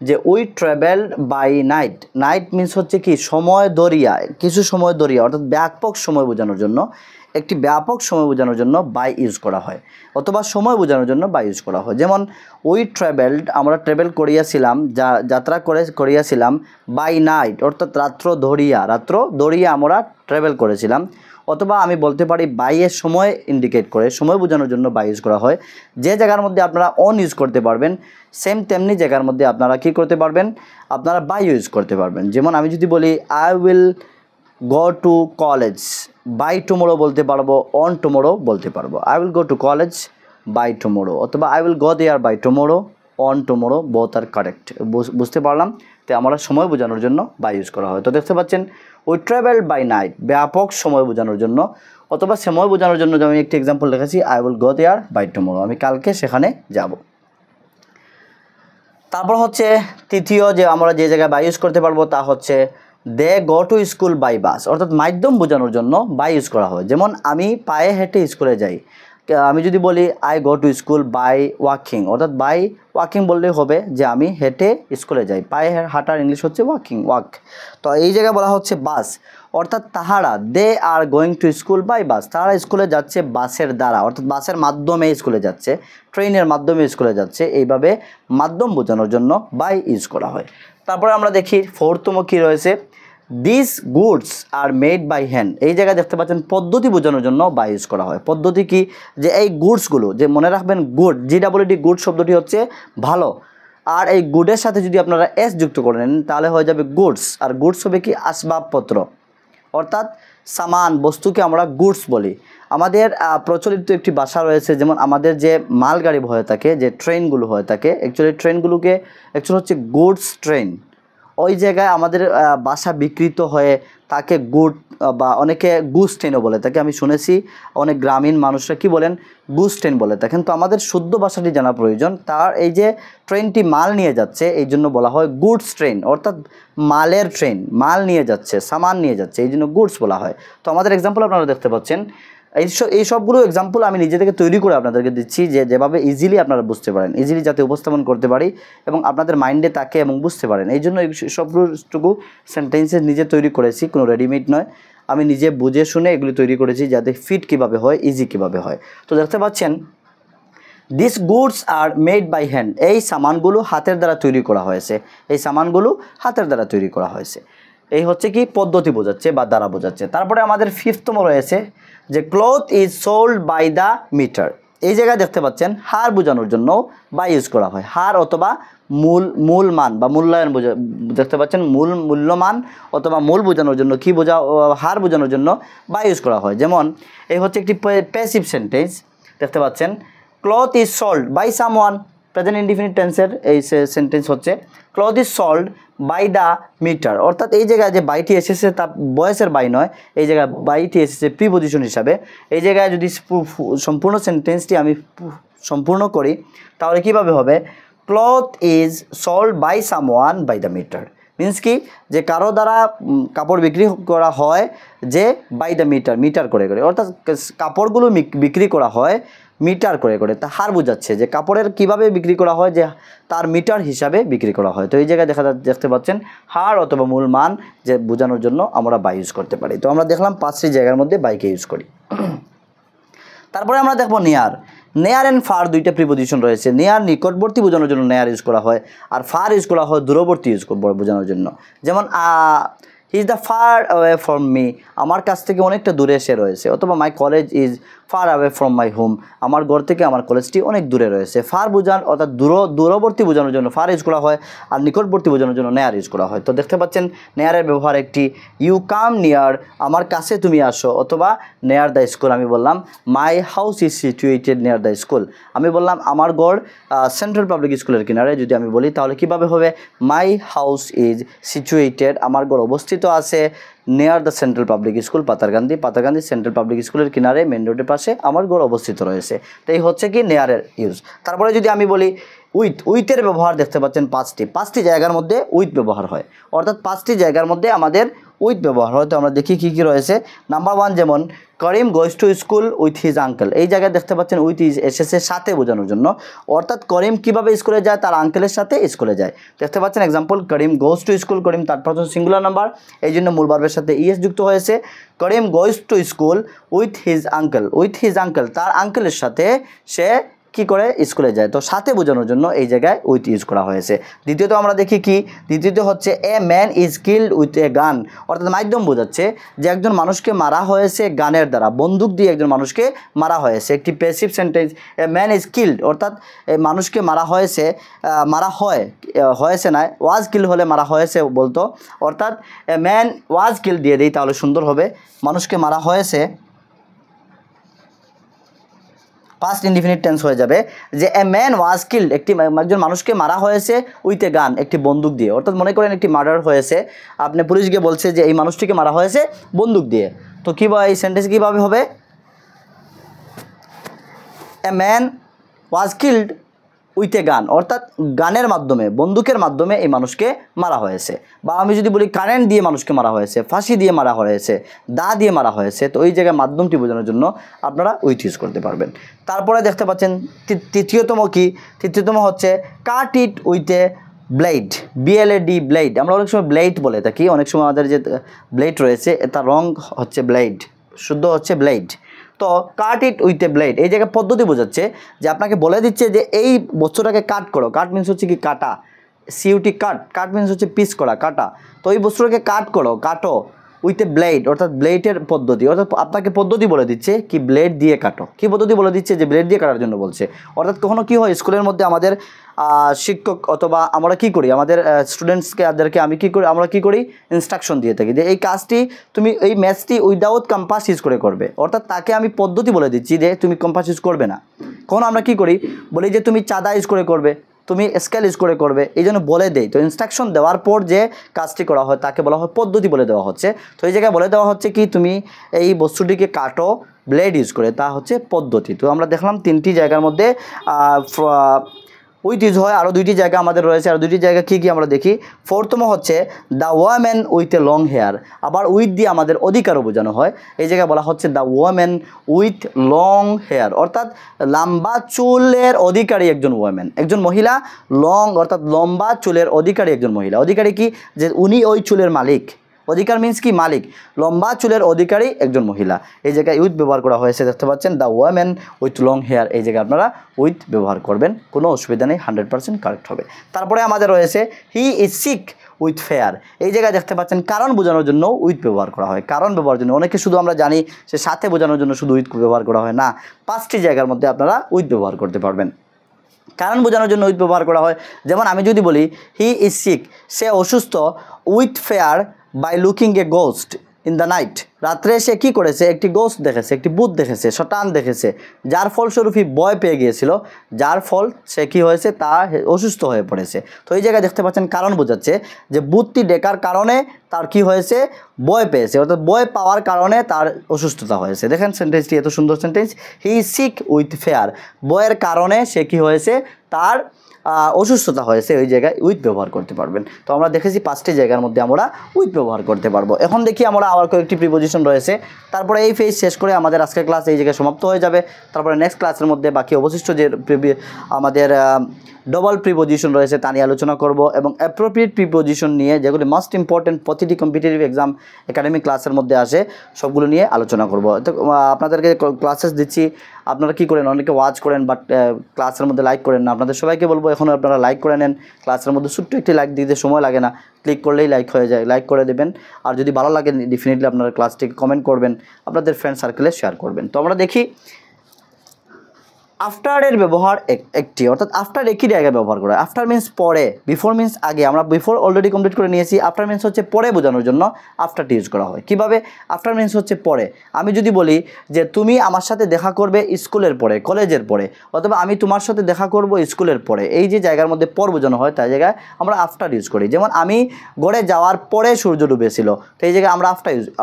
যে we travelled by night. Night means হচ্ছে কি সময় দরিয়া, কিছু সময় দরিয়া, অর্থাৎ ব্যাপক সময় বোঝানোর জন্য, একটি ব্যাপক সময় বোঝানোর জন্য বাই ইউজ করা হয়, অথবা সময় বোঝানোর জন্য বাই ইউজ করা হয়। যেমন উই ট্রাভেলড, আমরা ট্রাভেল করিয়াছিলাম, যাত্রা করিয়াছিলাম বাই নাইট, অর্থাৎ রাত্র দরিয়া আমরা ট্রাভেল করেছিলাম। অথবা আমি বলতে পারি বাইয়ের সময় ইন্ডিকেট করে, সময় বোঝানোর জন্য বাই ইউজ করা হয়। যে জায়গার মধ্যে আপনারা অন ইউজ করতে পারবেন সেম তেমনি জায়গার মধ্যে আপনারা কি করতে পারবেন, আপনারা বাই ইউজ করতে পারবেন। যেমন আমি যদি বলি I will go to college, by tomorrow বলতে পারবো, অন টুমোরো বলতে পারবো। I will go to college by tomorrow, অথবা I will go there by tomorrow, on tomorrow, both are correct. বুঝতে পারলাম। তো আমরা সময় বোঝানোর জন্য বাই ইউজ করা হয়। তো দেখতে পাচ্ছেন উই ট্রাভেল বাই নাইট, ব্যাপক সময় বোঝানোর জন্য, অথবা সময় বোঝানোর জন্য আমি একটি এক্সাম্পল দেখাচ্ছি, I will go there by tomorrow, আমি কালকে সেখানে যাব। তারপর হচ্ছে তৃতীয় যে আমরা যে জায়গায় বাই ইউজ করতে পারবো তা হচ্ছে they go to school by bus, অর্থাৎ মাধ্যম বোঝানোর জন্য বাই ইউজ করা হয়। যেমন আমি পায়ে হেঁটে স্কুলে যাই, আমি যদি বলি I go to school by walking, অর্থাৎ বাই ওয়াকিং বললেই হবে যে আমি হেঁটে স্কুলে যাই। পায়ে হাঁটার ইংলিশ হচ্ছে ওয়াক। তো এই জায়গায় বলা হচ্ছে বাস, অর্থাৎ তাহারা they are going to school by bus, তারা স্কুলে যাচ্ছে বাসের দ্বারা, অর্থাৎ বাসের মাধ্যমে স্কুলে যাচ্ছে, ট্রেনের মাধ্যমে স্কুলে যাচ্ছে। এইভাবে মাধ্যম বোঝানোর জন্য বাই ইউজ করা হয়। তারপরে আমরা দেখি ফোর্থতম কী রয়েছে, this goods are made by hand. এই জায়গায় দেখতে পাচ্ছেন পদ্ধতি বোঝানোর জন্য বাই ইউজ করা হয়। পদ্ধতি কি, যে এই গুডসগুলো, যে মনে রাখবেন গুড, GWD গুড শব্দটি হচ্ছে ভালো, আর এই গুডের সাথে যদি আপনারা এস যুক্ত করে নেন তাহলে হয়ে যাবে গুডস, আর গুডস হবে কি আসবাবপত্র, অর্থাৎ সামান বস্তুকে আমরা গুডস বলি। আমাদের প্রচলিত একটি ভাষা রয়েছে, যেমন আমাদের যে মালগাড়ি হয়ে থাকে, যে ট্রেনগুলো হয়ে থাকে, অ্যাকচুয়ালি ট্রেনগুলোকে অ্যাকচুয়ালি হচ্ছে গুডস ট্রেন। ওই জায়গায় আমাদের ভাষা বিকৃত হয়ে তাকে গুড বা অনেকে গুস ট্রেনও বলে থাকে। আমি শুনেছি অনেক গ্রামীণ মানুষরা কি বলেন, গুস ট্রেন বলে থাকেন। তো আমাদের শুদ্ধ ভাষাটি জানা প্রয়োজন। তার এই যে ট্রেনটি মাল নিয়ে যাচ্ছে এই জন্য বলা হয় গুডস ট্রেন, অর্থাৎ মালের ট্রেন, মাল নিয়ে যাচ্ছে, সামান নিয়ে যাচ্ছে, এই জন্য গুডস বলা হয়। তো আমাদের এক্সাম্পল আপনারা দেখতে পাচ্ছেন, এই সবগুলো এক্সাম্পল আমি নিজে থেকে তৈরি করে আপনাদেরকে দিচ্ছি, যেভাবে ইজিলি আপনারা বুঝতে পারেন, ইজিলি যাতে উপস্থাপন করতে পারি এবং আপনাদের মাইন্ডে থাকে এবং বুঝতে পারেন। এই জন্য এই সবটুকু সেন্টেন্সেস নিজে তৈরি করেছি, কোনো রেডিমেড নয়। আমি নিজে বুঝে শুনে এগুলি তৈরি করেছি যাতে ফিট কীভাবে হয়, ইজি কীভাবে হয়। তো দেখতে পাচ্ছেন this goods are made by hand, এই সামানগুলো হাতের দ্বারা তৈরি করা হয়েছে, এই সামানগুলো হাতের দ্বারা তৈরি করা হয়েছে। এই হচ্ছে কি পদ্ধতি বোঝাচ্ছে বা দ্বারা বোঝাচ্ছে। তারপরে আমাদের ফিফথতম রয়েছে যে cloth is sold by the metre. এই জায়গায় দেখতে পাচ্ছেন হার বোঝানোর জন্য বা ইউজ করা হয়, হার অথবা মূল মান বা মূল্যায়ন দেখতে পাচ্ছেন মূল্যমান অথবা মূল বোঝানোর জন্য কি হার বোঝানোর জন্য বা ইউজ করা হয়। যেমন এই হচ্ছে একটি প্যাসিভ সেন্টেন্স দেখতে পাচ্ছেন, cloth is sold by someone, present indefinite টেন্সের এই সেন্টেন্স হচ্ছে cloth is sold by the metre, অর্থাৎ এই জায়গায় যে বাইটি এসেছে তা বয়সের বাই নয়, এই জায়গায় বাইটি এসেছে প্রিপজিশন হিসাবে। এই জায়গায় যদি সম্পূর্ণ সেন্টেন্সটি আমি সম্পূর্ণ করি তাহলে কীভাবে হবে, cloth is sold by someone by the metre, means কি যে কারো দ্বারা কাপড় বিক্রি করা হয় যে বাই দ্য মিটার করে করে, অর্থাৎ কাপড়গুলো বিক্রি করা হয় মিটার করে করে, তা হার বোঝাচ্ছে যে কাপড়ের কিভাবে বিক্রি করা হয়, যে তার মিটার হিসাবে বিক্রি করা হয়। তো এই জায়গায় দেখতে পাচ্ছেন হার অথবা মূল মান যে বোঝানোর জন্য আমরা বাই ইউজ করতে পারি। তো আমরা দেখলাম 5টি জায়গার মধ্যে বাইকে ইউজ করি। তারপরে আমরা দেখব নেয়ার অ্যান্ড ফার, দুইটা প্রিপজিশন রয়েছে। নেয়ার নিকটবর্তী বোঝানোর জন্য নেয়ার ইউজ করা হয়, আর ফার ইউজ করা হয় দূরবর্তী বোঝানোর জন্য। যেমন he is the far away from me, আমার কাছ থেকে অনেকটা দূরে এসে রয়েছে, অথবা my college is far away from my home, আমার ঘর থেকে আমার কলেজটি অনেক দূরে রয়েছে। ফার অর্থাৎ দূরবর্তী বোঝানোর জন্য ফার ইউজ করা হয়, আর নিকটবর্তী বোঝানোর জন্য নেয়ার ইউজ করা হয়। তো দেখতে পাচ্ছেন নেয়ারের ব্যবহার একটি, ইউ কাম নিয়ার, আমার কাছে তুমি আসো, অথবা নেয়ার দ্য স্কুল, আমি বললাম my house is situated near the school, আমি বললাম আমার ঘর সেন্ট্রাল পাবলিক স্কুলের কিনারে। যদি আমি বলি তাহলে কীভাবে হবে, মাই হাউস ইজ সিচুয়েটেড, আমার ঘর অবস্থিত আছে near the central public school Patharkandi central public স্কুলের কিনারে মেন রোডের পাশে আমার ঘর অবস্থিত রয়েছে। তো এই হচ্ছে কি নেয়ারের ইউজ। তারপরে যদি আমি বলি উইথের ব্যবহার দেখতে পাচ্ছেন 5টি জায়গার মধ্যে উইথ ব্যবহার হয়, অর্থাৎ 5টি জায়গার মধ্যে আমাদের উইথ ব্যবহার হয়। তো আমরা দেখি কী কী রয়েছে। নাম্বার 1 যেমন Karim goes to school with his uncle, এই জায়গায় দেখতে পাচ্ছেন উইথ ইজ এসেছে সাথে বোঝানোর জন্য, অর্থাৎ করিম কীভাবে স্কুলে যায়, তার আঙ্কেলের সাথে স্কুলে যায়। দেখতে পাচ্ছেন example, Karim goes to school, করিম তার প্রথম সিঙ্গুলার নাম্বার, এই জন্য মূল ভার্বের সাথে ইএস যুক্ত হয়েছে। Karim goes to school with his uncle, তার আঙ্কেলের সাথে সে কি করে স্কুলে যায়, তো সাথে বোঝানোর জন্য এই জায়গায় উইথ ইউজ করা হয়েছে। দ্বিতীয়ত আমরা দেখি কি, দ্বিতীয়ত হচ্ছে a man is killed with a গান, অর্থাৎ মাধ্যম বোঝাচ্ছে যে একজন মানুষকে মারা হয়েছে গানের দ্বারা, বন্দুক দিয়ে একজন মানুষকে মারা হয়েছে। একটি passive sentence, a man is killed, অর্থাৎ মানুষকে মারা হয়েছে, হয়েছে না, ওয়াজ কিল্ড হলে মারা হয়েছে বলতো, অর্থাৎ এ ম্যান ওয়াজ কিল্ড দিয়ে দিই তাহলে সুন্দর হবে, মানুষকে মারা হয়েছে, পাস্ট ইনডিফিনিট টেন্স হয়ে যাবে যে এ ম্যান ওয়াজ কিল্ড, একজন মানুষকে মারা হয়েছে উইথ এ গান, একটি বন্দুক দিয়ে। অর্থাৎ মনে করেন একটি মার্ডার হয়েছে, আপনি পুলিশকে বলছে যে এই মানুষটিকে মারা হয়েছে বন্দুক দিয়ে, তো এই সেন্টেন্স কীভাবে হবে, a man was killed with a গান, অর্থাৎ গানের মাধ্যমে, বন্দুকের মাধ্যমে এই মানুষকে মারা হয়েছে। বা আমি যদি বলি কারেন্ট দিয়ে মানুষকে মারা হয়েছে, ফাঁসি দিয়ে মারা হয়েছে, দা দিয়ে মারা হয়েছে, তো ওই জায়গায় মাধ্যমটি বোঝানোর জন্য আপনারা উইথ ইউজ করতে পারবেন। তারপরে দেখতে পাচ্ছেন তৃতীয়তম হচ্ছে cut it with a blade, BLAD blade, আমরা অনেক সময় ব্লেড বলে থাকি, অনেক সময় আমাদের যে ব্লেড রয়েছে তার রং হচ্ছে ব্লেড, শুদ্ধ হচ্ছে ব্লেড। তো কাট ইট উইথ এ ব্লেড, এই জায়গায় পদ্ধতি বোঝাচ্ছে যে আপনাকে বলে দিচ্ছে যে এই বস্তুটাকে কাট করো, কাট মিন্স হচ্ছে কি কাটা, CUT কাট মিন্স হচ্ছে পিস করা, কাটা, তো এই বস্তুটাকে কাটো উইথ এ ব্লেড, অর্থাৎ ব্লেডের পদ্ধতি, অর্থাৎ আপনাকে পদ্ধতি বলে দিচ্ছে কি ব্লেড দিয়ে কাটো, কি পদ্ধতি বলে দিচ্ছে যে ব্লেড দিয়ে কাটার জন্য বলছে। অর্থাৎ কখনো কি হয় স্কুলের মধ্যে আমাদের শিক্ষক অথবা আমরা কি করি, আমাদের স্টুডেন্টসকে আমরা কি করি ইনস্ট্রাকশন দিয়ে থাকি যে এই কাজটি তুমি এই ম্যাথটি উইদাউট কম্পাস ইউজ করে করবে, অর্থাৎ তাকে আমি পদ্ধতি বলে দিচ্ছি যে তুমি কম্পাস ইউজ করবে না। কখনো আমরা কি করি, বলি যে তুমি চাঁদা ইউজ করে করবে, তুমি স্কেল ইউজ করে করবে, এই জন্য বলে দেই। তো ইনস্ট্রাকশন দেওয়ার পর যে কাজটি করা হয় তাকে বলা হয় পদ্ধতি বলে দেওয়া হচ্ছে। তো এই জায়গায় বলে দেওয়া হচ্ছে কি তুমি এই বস্তুটিকে কাটো ব্লেড ইউজ করে, তা হচ্ছে পদ্ধতি। তো আমরা দেখলাম 3টি জায়গার মধ্যে উইথ ইউজ হয়, আরও 2টি জায়গা আমাদের রয়েছে, আর 2টি জায়গা কী আমরা দেখি। 4তম হচ্ছে the women with a long hair, আবার উইথ দিয়ে আমাদের অধিকারও বোঝানো হয়, এই জায়গায় বলা হচ্ছে the women with long hair, অর্থাৎ লম্বা চুলের অধিকারী একজন ওয়ামেন, একজন মহিলা, লং অর্থাৎ লম্বা চুলের অধিকারী একজন মহিলা। অধিকারী কি, যে উনি ওই চুলের মালিক, অধিকার মিন্স কি মালিক, লম্বা চুলের অধিকারী একজন মহিলা, এই জায়গায় উইথ ব্যবহার করা হয়েছে। দেখতে পাচ্ছেন the women with long hair, এই জায়গায় আপনারা উইথ ব্যবহার করবেন, কোনো অসুবিধা নেই, 100% কারেক্ট হবে। তারপরে আমাদের রয়েছে he is sick with fear. এই জায়গায় দেখতে পাচ্ছেন কারণ বোঝানোর জন্য উইথ ব্যবহার করা হয়। কারণ ব্যবহার জন্য অনেকে শুধু আমরা জানি সে সাথে বোঝানোর জন্য শুধু উইথ ব্যবহার করা হয় না, 5টি জায়গার মধ্যে আপনারা উইথ ব্যবহার করতে পারবেন। কারণ বোঝানোর জন্য উইথ ব্যবহার করা হয়। যেমন আমি যদি বলি হি ইজ সিক, সে অসুস্থ, with fear by looking a ghost in the night, রাত্রে সে কী করেছে, একটি গোস্ট দেখেছে, একটি ভূত দেখেছে, শয়তান দেখেছে, যার ফলস্বরূপই ভয় পেয়ে গিয়েছিল, যার ফল সে কী হয়েছে, তা অসুস্থ হয়ে পড়েছে। তো এই জায়গায় দেখতে পাচ্ছেন কারণ বোঝাচ্ছে যে ভূতটি ডেকার কারণে তার কি হয়েছে, ভয় পেয়েছে, অর্থাৎ ভয় পাওয়ার কারণে তার অসুস্থতা হয়েছে। দেখেন সেন্টেন্সটি এত সুন্দর sentence, he is sick with fear, ভয়ের কারণে সে কী হয়েছে, তার অসুস্থতা হয়েছে, ওই জায়গায় উইথ ব্যবহার করতে পারবেন। তো আমরা দেখেছি 5টি জায়গার মধ্যে আমরা উইথ ব্যবহার করতে পারবো। এখন দেখি আমরা আবার কয়েকটি প্রিপোজিশন রয়েছে, তারপরে এই ফেজ শেষ করে আমাদের আজকের ক্লাস এই জায়গায় সমাপ্ত হয়ে যাবে। তারপরে নেক্সট ক্লাসের মধ্যে বাকি অবশিষ্ট যে আমাদের ডবল প্রিপোজিশন রয়েছে তা নিয়ে আলোচনা করব, এবং অ্যাপ্রোপ্রিয়েট প্রিপোজিশন নিয়ে যেগুলি মোস্ট ইম্পর্টেন্ট প্রতিটি কম্পিটিটিভ এক্সাম একাডেমিক ক্লাসের মধ্যে আসে সবগুলো নিয়ে আলোচনা করব। তো আপনাদেরকে ক্লাসেস দিচ্ছি, আপনারা কী করেন, অনেকে ওয়াচ করেন বাট ক্লাসের মধ্যে লাইক করেন না। আপনাদের সবাইকে বলবো এখন আপনারা লাইক করে নেন, ক্লাসের মধ্যে ছোট্ট একটি লাইক দিতে সময় লাগে না, ক্লিক করলেই লাইক হয়ে যায়, লাইক করে দেবেন। আর যদি ভালো লাগে ডেফিনেটলি আপনারা ক্লাসটিকে কমেন্ট করবেন, আপনাদের ফ্রেন্ড সার্কেলে শেয়ার করবেন। তো আমরা দেখি আফটারের ব্যবহার একটি, অর্থাৎ আফটার একই জায়গায় ব্যবহার করা। আফটার মিন্স পরে, বিফোর মিন্স আগে। আমরা বিফোর অলরেডি কমপ্লিট করে নিয়েছি। আফটার মিন্স হচ্ছে পরে বোঝানোর জন্য আফটারটি ইউজ করা হয়। কীভাবে? আফটার মিন্স হচ্ছে পরে। আমি যদি বলি যে তুমি আমার সাথে দেখা করবে স্কুলের পরে, কলেজের পরে, অথবা আমি তোমার সাথে দেখা করব স্কুলের পরে, এই যে জায়গার মধ্যে পর বোঝানো হয় তাই জায়গায় আমরা আফটার ইউজ করি। যেমন আমি গড়ে যাওয়ার পরে সূর্য ডুবেছিল, তো এই জায়গায় আমরা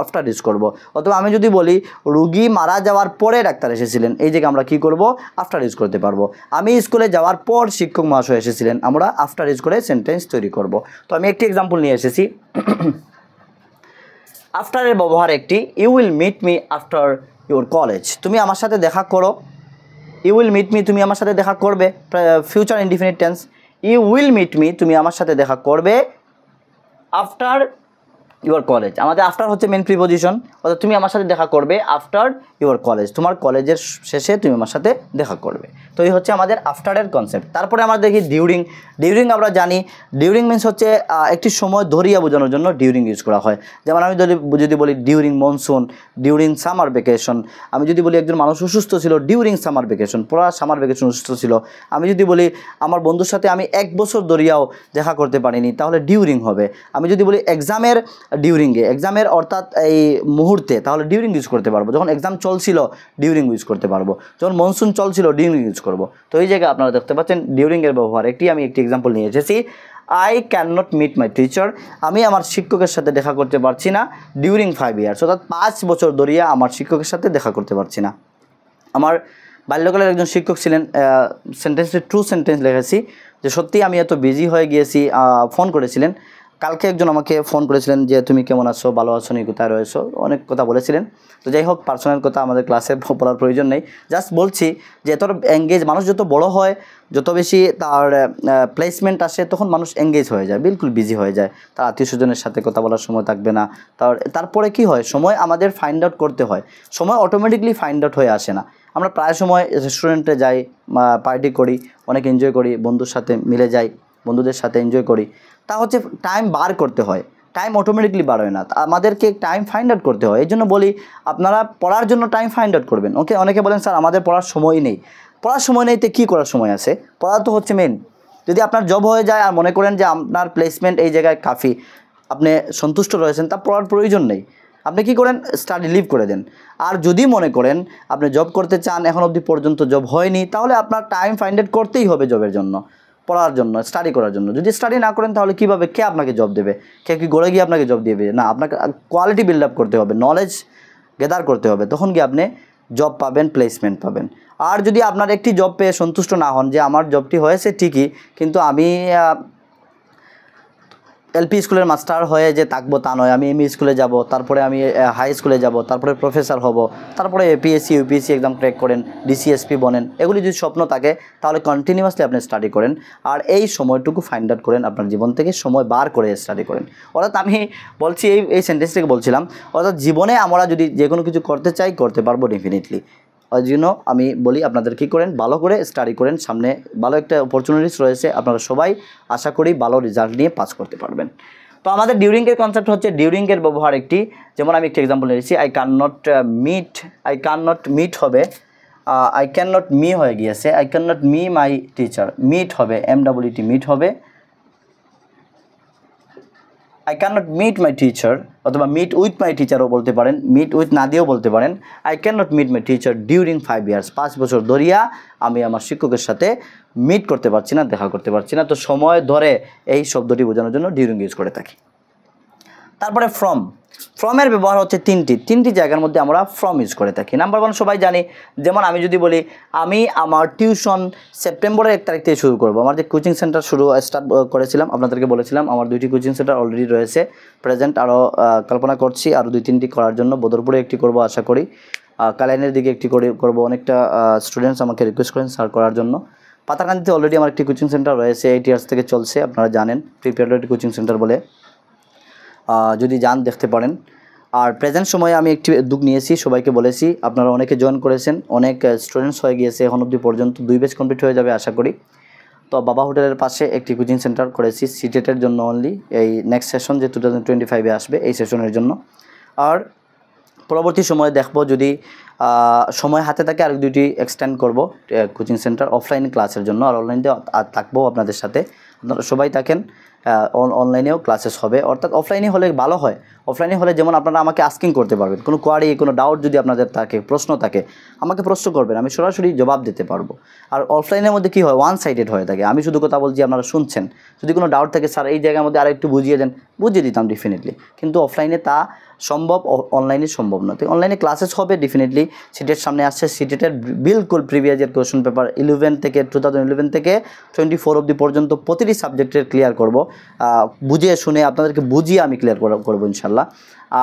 আফটার ইউজ করব। অথবা আমি যদি বলি রুগী মারা যাওয়ার পরে ডাক্তার এসেছিলেন, এই জায়গায় আমরা কী করব, আফটার ইউজ করতে পারবো। আমি স্কুলে যাওয়ার পর শিক্ষক মহাশয় এসেছিলেন, আমরা আফটার ইউজ করে সেন্টেন্স তৈরি করব। তো আমি একটি এক্সাম্পল নিয়ে এসেছি। আফটারের ব্যবহার একটি, you will meet me after your college, তুমি আমার সাথে দেখা করো। ইউ উইল মিট মি, তুমি আমার সাথে দেখা করবে, future indefinite tense. You will meet me, তুমি আমার সাথে দেখা করবে আফটার ইউর কলেজ। আমাদের আফটার হচ্ছে মেন প্রিপোজিশন, অর্থাৎ তুমি আমার সাথে দেখা করবে আফটার ইউর কলেজ, তোমার কলেজের শেষে তুমি আমার সাথে দেখা করবে। তো এই হচ্ছে আমাদের আফটারের কনসেপ্ট। তারপরে আমরা দেখি ডিউরিং। ডিউরিং আমরা জানি, ডিউরিং মিন্স হচ্ছে একটি সময় ধরিয়া বোঝানোর জন্য ডিউরিং ইউজ করা হয়। যেমন আমি যদি বলি during monsoon, during summer vacation. আমি যদি বলি একজন মানুষ অসুস্থ ছিল ডিউরিং সামার ভ্যাকেশন, পুরো সামার ভ্যাকেশন অসুস্থ ছিল। আমি যদি বলি আমার বন্ধুর সাথে আমি 1 বছর ধরিয়াও দেখা করতে পারিনি, তাহলে ডিউরিং হবে। আমি যদি বলি এক্সামের ডিউরিংয়ে, এক্সামের অর্থাৎ এই মুহূর্তে, তাহলে ডিউরিং ইউজ করতে পারবো। যখন এক্সাম চলছিল ডিউরিং ইউজ করতে পারবো, যখন মনসুন চলছিল ডিউরিং ইউজ করবো। তো এই জায়গায় আপনারা দেখতে পাচ্ছেন ডিউরিংয়ের ব্যবহার একটি। আমি একটি এক্সাম্পল নিয়ে এসেছি, I cannot meet my teacher, আমি আমার শিক্ষকের সাথে দেখা করতে পারছি না ডিউরিং 5 ইয়ার্স, অর্থাৎ 5 বছর ধরিয়া আমার শিক্ষকের সাথে দেখা করতে পারছি না। আমার বাল্যকালের একজন শিক্ষক ছিলেন, সেন্টেন্সটি ট্রু সেন্টেন্স লিখেছি যে সত্যিই আমি এত বিজি হয়ে গিয়েছি। ফোন করেছিলেন কালকে, একজন আমাকে ফোন করেছিলেন যে তুমি কেমন আছো, ভালো আছো নি, কোথায় রয়েছো, অনেক কথা বলেছিলেন। তো যাই হোক, পার্সোনাল কথা আমাদের ক্লাসে বলার প্রয়োজন নেই। জাস্ট বলছি যে এত এঙ্গেজ, মানুষ যত বড় হয়, যত বেশি তার প্লেসমেন্ট আসে, তখন মানুষ এঙ্গেজ হয়ে যায়, বিলকুল বিজি হয়ে যায়, তার আত্মীয় স্বজনের সাথে কথা বলার সময় থাকবে না। তারপরে কি হয়, সময় আমাদের ফাইন্ড আউট করতে হয়, সময় অটোমেটিকলি ফাইন্ড আউট হয়ে আসে না। আমরা প্রায় সময় রেস্টুরেন্টে যাই, পার্টি করি, অনেক এনজয় করি, বন্ধুর সাথে মিলে যাই, বন্ধুদের সাথে এনজয় করি, তা হচ্ছে টাইম বার করতে হয়, টাইম অটোমেটিকলি বার হয় না, আমাদেরকে টাইম ফাইন্ড আউট করতে হয়। এই জন্য বলি আপনারা পড়ার জন্য টাইম ফাইন্ড আউট করবেন। ওকে, অনেকে বলেন স্যার আমাদের পড়ার সময় নেই। পড়ার সময় নেই তো কী করার সময় আছে? পড়া তো হচ্ছে মেন। যদি আপনার জব হয়ে যায় আর মনে করেন যে আপনার প্লেসমেন্ট এই জায়গায় কাফি, আপনি সন্তুষ্ট রয়েছেন, তা পড়ার প্রয়োজন নেই, আপনি কি করেন, স্টাডি লিভ করে দেন। আর যদি মনে করেন আপনি জব করতে চান, এখন অবধি পর্যন্ত জব হয়নি, তাহলে আপনার টাইম ফাইন্ড আউট করতেই হবে জবের জন্য, পড়ার জন্য, স্টাডি করার জন্য। যদি স্টাডি না করেন তাহলে কীভাবে, কে আপনাকে জব দেবে? কে কি গড়ে গিয়ে আপনাকে জব দেবে? না, আপনাকে কোয়ালিটি বিল্ড আপ করতে হবে, নলেজ গেদার করতে হবে, তখন গিয়ে আপনি জব পাবেন, প্লেসমেন্ট পাবেন। আর যদি আপনার একটি জব পেয়ে সন্তুষ্ট না হন, যে আমার জবটি হয়েছে ঠিকই, কিন্তু আমি এলপি স্কুলের মাস্টার হয়ে যে থাকবো তা নয়, আমি এমই স্কুলে যাব, তারপরে আমি হাই স্কুলে যাব, তারপরে প্রফেসর হব, তারপরে এপিএসসি ইউপিএসসি এক্সাম ক্র্যাক করেন, ডিসিএসপি বনেন, এগুলি যদি স্বপ্ন থাকে তাহলে কন্টিনিউয়াসলি আপনি স্টাডি করেন। আর এই সময়টুকু ফাইন্ড আউট করেন, আপনার জীবন থেকে সময় বার করে স্টাডি করেন। অর্থাৎ আমি বলছি এই সেন্টেন্সটাকে বলছিলাম, অর্থাৎ জীবনে আমরা যদি যে কোনো কিছু করতে চাই, করতে পারবো ডেফিনেটলি। ওই জন্য আমি বলি আপনাদের কী করেন, ভালো করে স্টাডি করেন, সামনে ভালো একটা অপরচুনিটিস রয়েছে, আপনারা সবাই আশা করি ভালো রেজাল্ট নিয়ে পাস করতে পারবেন। তো আমাদের ডিউরিংয়ের কনসেপ্ট হচ্ছে ডিউরিংয়ের ব্যবহার একটি, যেমন আমি একটি এক্সাম্পল নিয়েছি, আই ক্যান নট মিট হবে আই ক্যান নট মি হয়ে গিয়েছে, I cannot me my teacher, meet হবে MWT মিট হবে, I cannot meet my teacher, অথবা মিট উইথ মাই টিচারও বলতে পারেন, মিট উইথ না দিয়েও বলতে পারেন। I cannot meet my teacher during 5 years, 5 বছর ধরিয়া আমি আমার শিক্ষকের সাথে মিট করতে পারছি না, দেখা করতে পারছি না। তো সময় ধরে এই শব্দটি বোঝানোর জন্য ডিউরিং ইউজ করে থাকি। তারপরে ফ্রমের ব্যবহার হচ্ছে তিনটি জায়গার মধ্যে আমরা ফ্রম ইউজ করে থাকি। নাম্বার 1 সবাই জানি, যেমন আমি যদি বলি আমি আমার টিউশন সেপ্টেম্বরের 1 তারিখ থেকে শুরু করব, আমার যে কোচিং সেন্টার স্টার্ট করেছিলাম, আপনাদেরকে বলেছিলাম আমার 2টি কোচিং সেন্টার অলরেডি রয়েছে, প্রেজেন্ট আরও কল্পনা করছি আরও 2-3টি করার জন্য। বদরপুরে একটি করব আশা করি, কালাইনের দিকে একটি করব। অনেকটা স্টুডেন্টস আমাকে রিকোয়েস্ট করেন স্যার করার জন্য। পাতাকান্দিতে অলরেডি আমার একটি কোচিং সেন্টার রয়েছে, 8 ইয়ার্স থেকে চলছে, আপনারা জানেন, প্রিপারেটরি কোচিং সেন্টার বলে, যদি যান দেখতে পারেন। আর প্রেজেন্ট সময়ে আমি একটি উদ্যোগ নিয়েছি, সবাইকে বলেছি, আপনারা অনেকে জয়েন করেছেন, অনেক স্টুডেন্টস হয়ে গিয়েছে, এখন অবধি পর্যন্ত 2 ব্যাচ কমপ্লিট হয়ে যাবে আশা করি। তো বাবা হোটেলের পাশে একটি কোচিং সেন্টার করেছি সিটেটের জন্য অনলি, এই নেক্সট সেশন যে 2025-এ আসবে এই সেশনের জন্য। আর পরবর্তী সময়ে দেখব যদি সময় হাতে থাকে আর 2টি এক্সটেন্ড করব কোচিং সেন্টার অফলাইন ক্লাসের জন্য, আর অনলাইনে থাকবো আপনাদের সাথে, আপনারা সবাই থাকেন। অনলাইনেও ক্লাসেস হবে, অর্থাৎ অফলাইনে হলে ভালো হয়। অফলাইনে হলে যেমন আপনারা আমাকে আস্কিং করতে পারবেন, কোনো কোয়ারি কোনো ডাউট যদি আপনাদের থাকে, প্রশ্ন থাকে, আমাকে প্রশ্ন করবেন, আমি সরাসরি জবাব দিতে পারবো। আর অফলাইনের মধ্যে কী হয়, ওয়ান সাইডেড হয়ে থাকে, আমি শুধু কথা বলছি আপনারা শুনছেন, যদি কোনো ডাউট থাকে স্যার এই জায়গার মধ্যে আরেকটু বুঝিয়ে দেন, বুঝিয়ে দিতাম ডেফিনেটলি, কিন্তু অফলাইনে তা সম্ভব, অনলাইনে সম্ভব নয়। তো অনলাইনে ক্লাসেস হবে ডেফিনেটলি, সিটের সামনে আসছে, সিটেটের বিলকুল প্রিভিয়াস ইয়ার কোয়েশ্চন পেপার 2011 থেকে 24 অবধি পর্যন্ত প্রতিটি সাবজেক্টের ক্লিয়ার করব, বুঝিয়ে শুনে আপনাদেরকে বুঝিয়ে আমি ক্লিয়ার করবো ইনশাল্লাহ।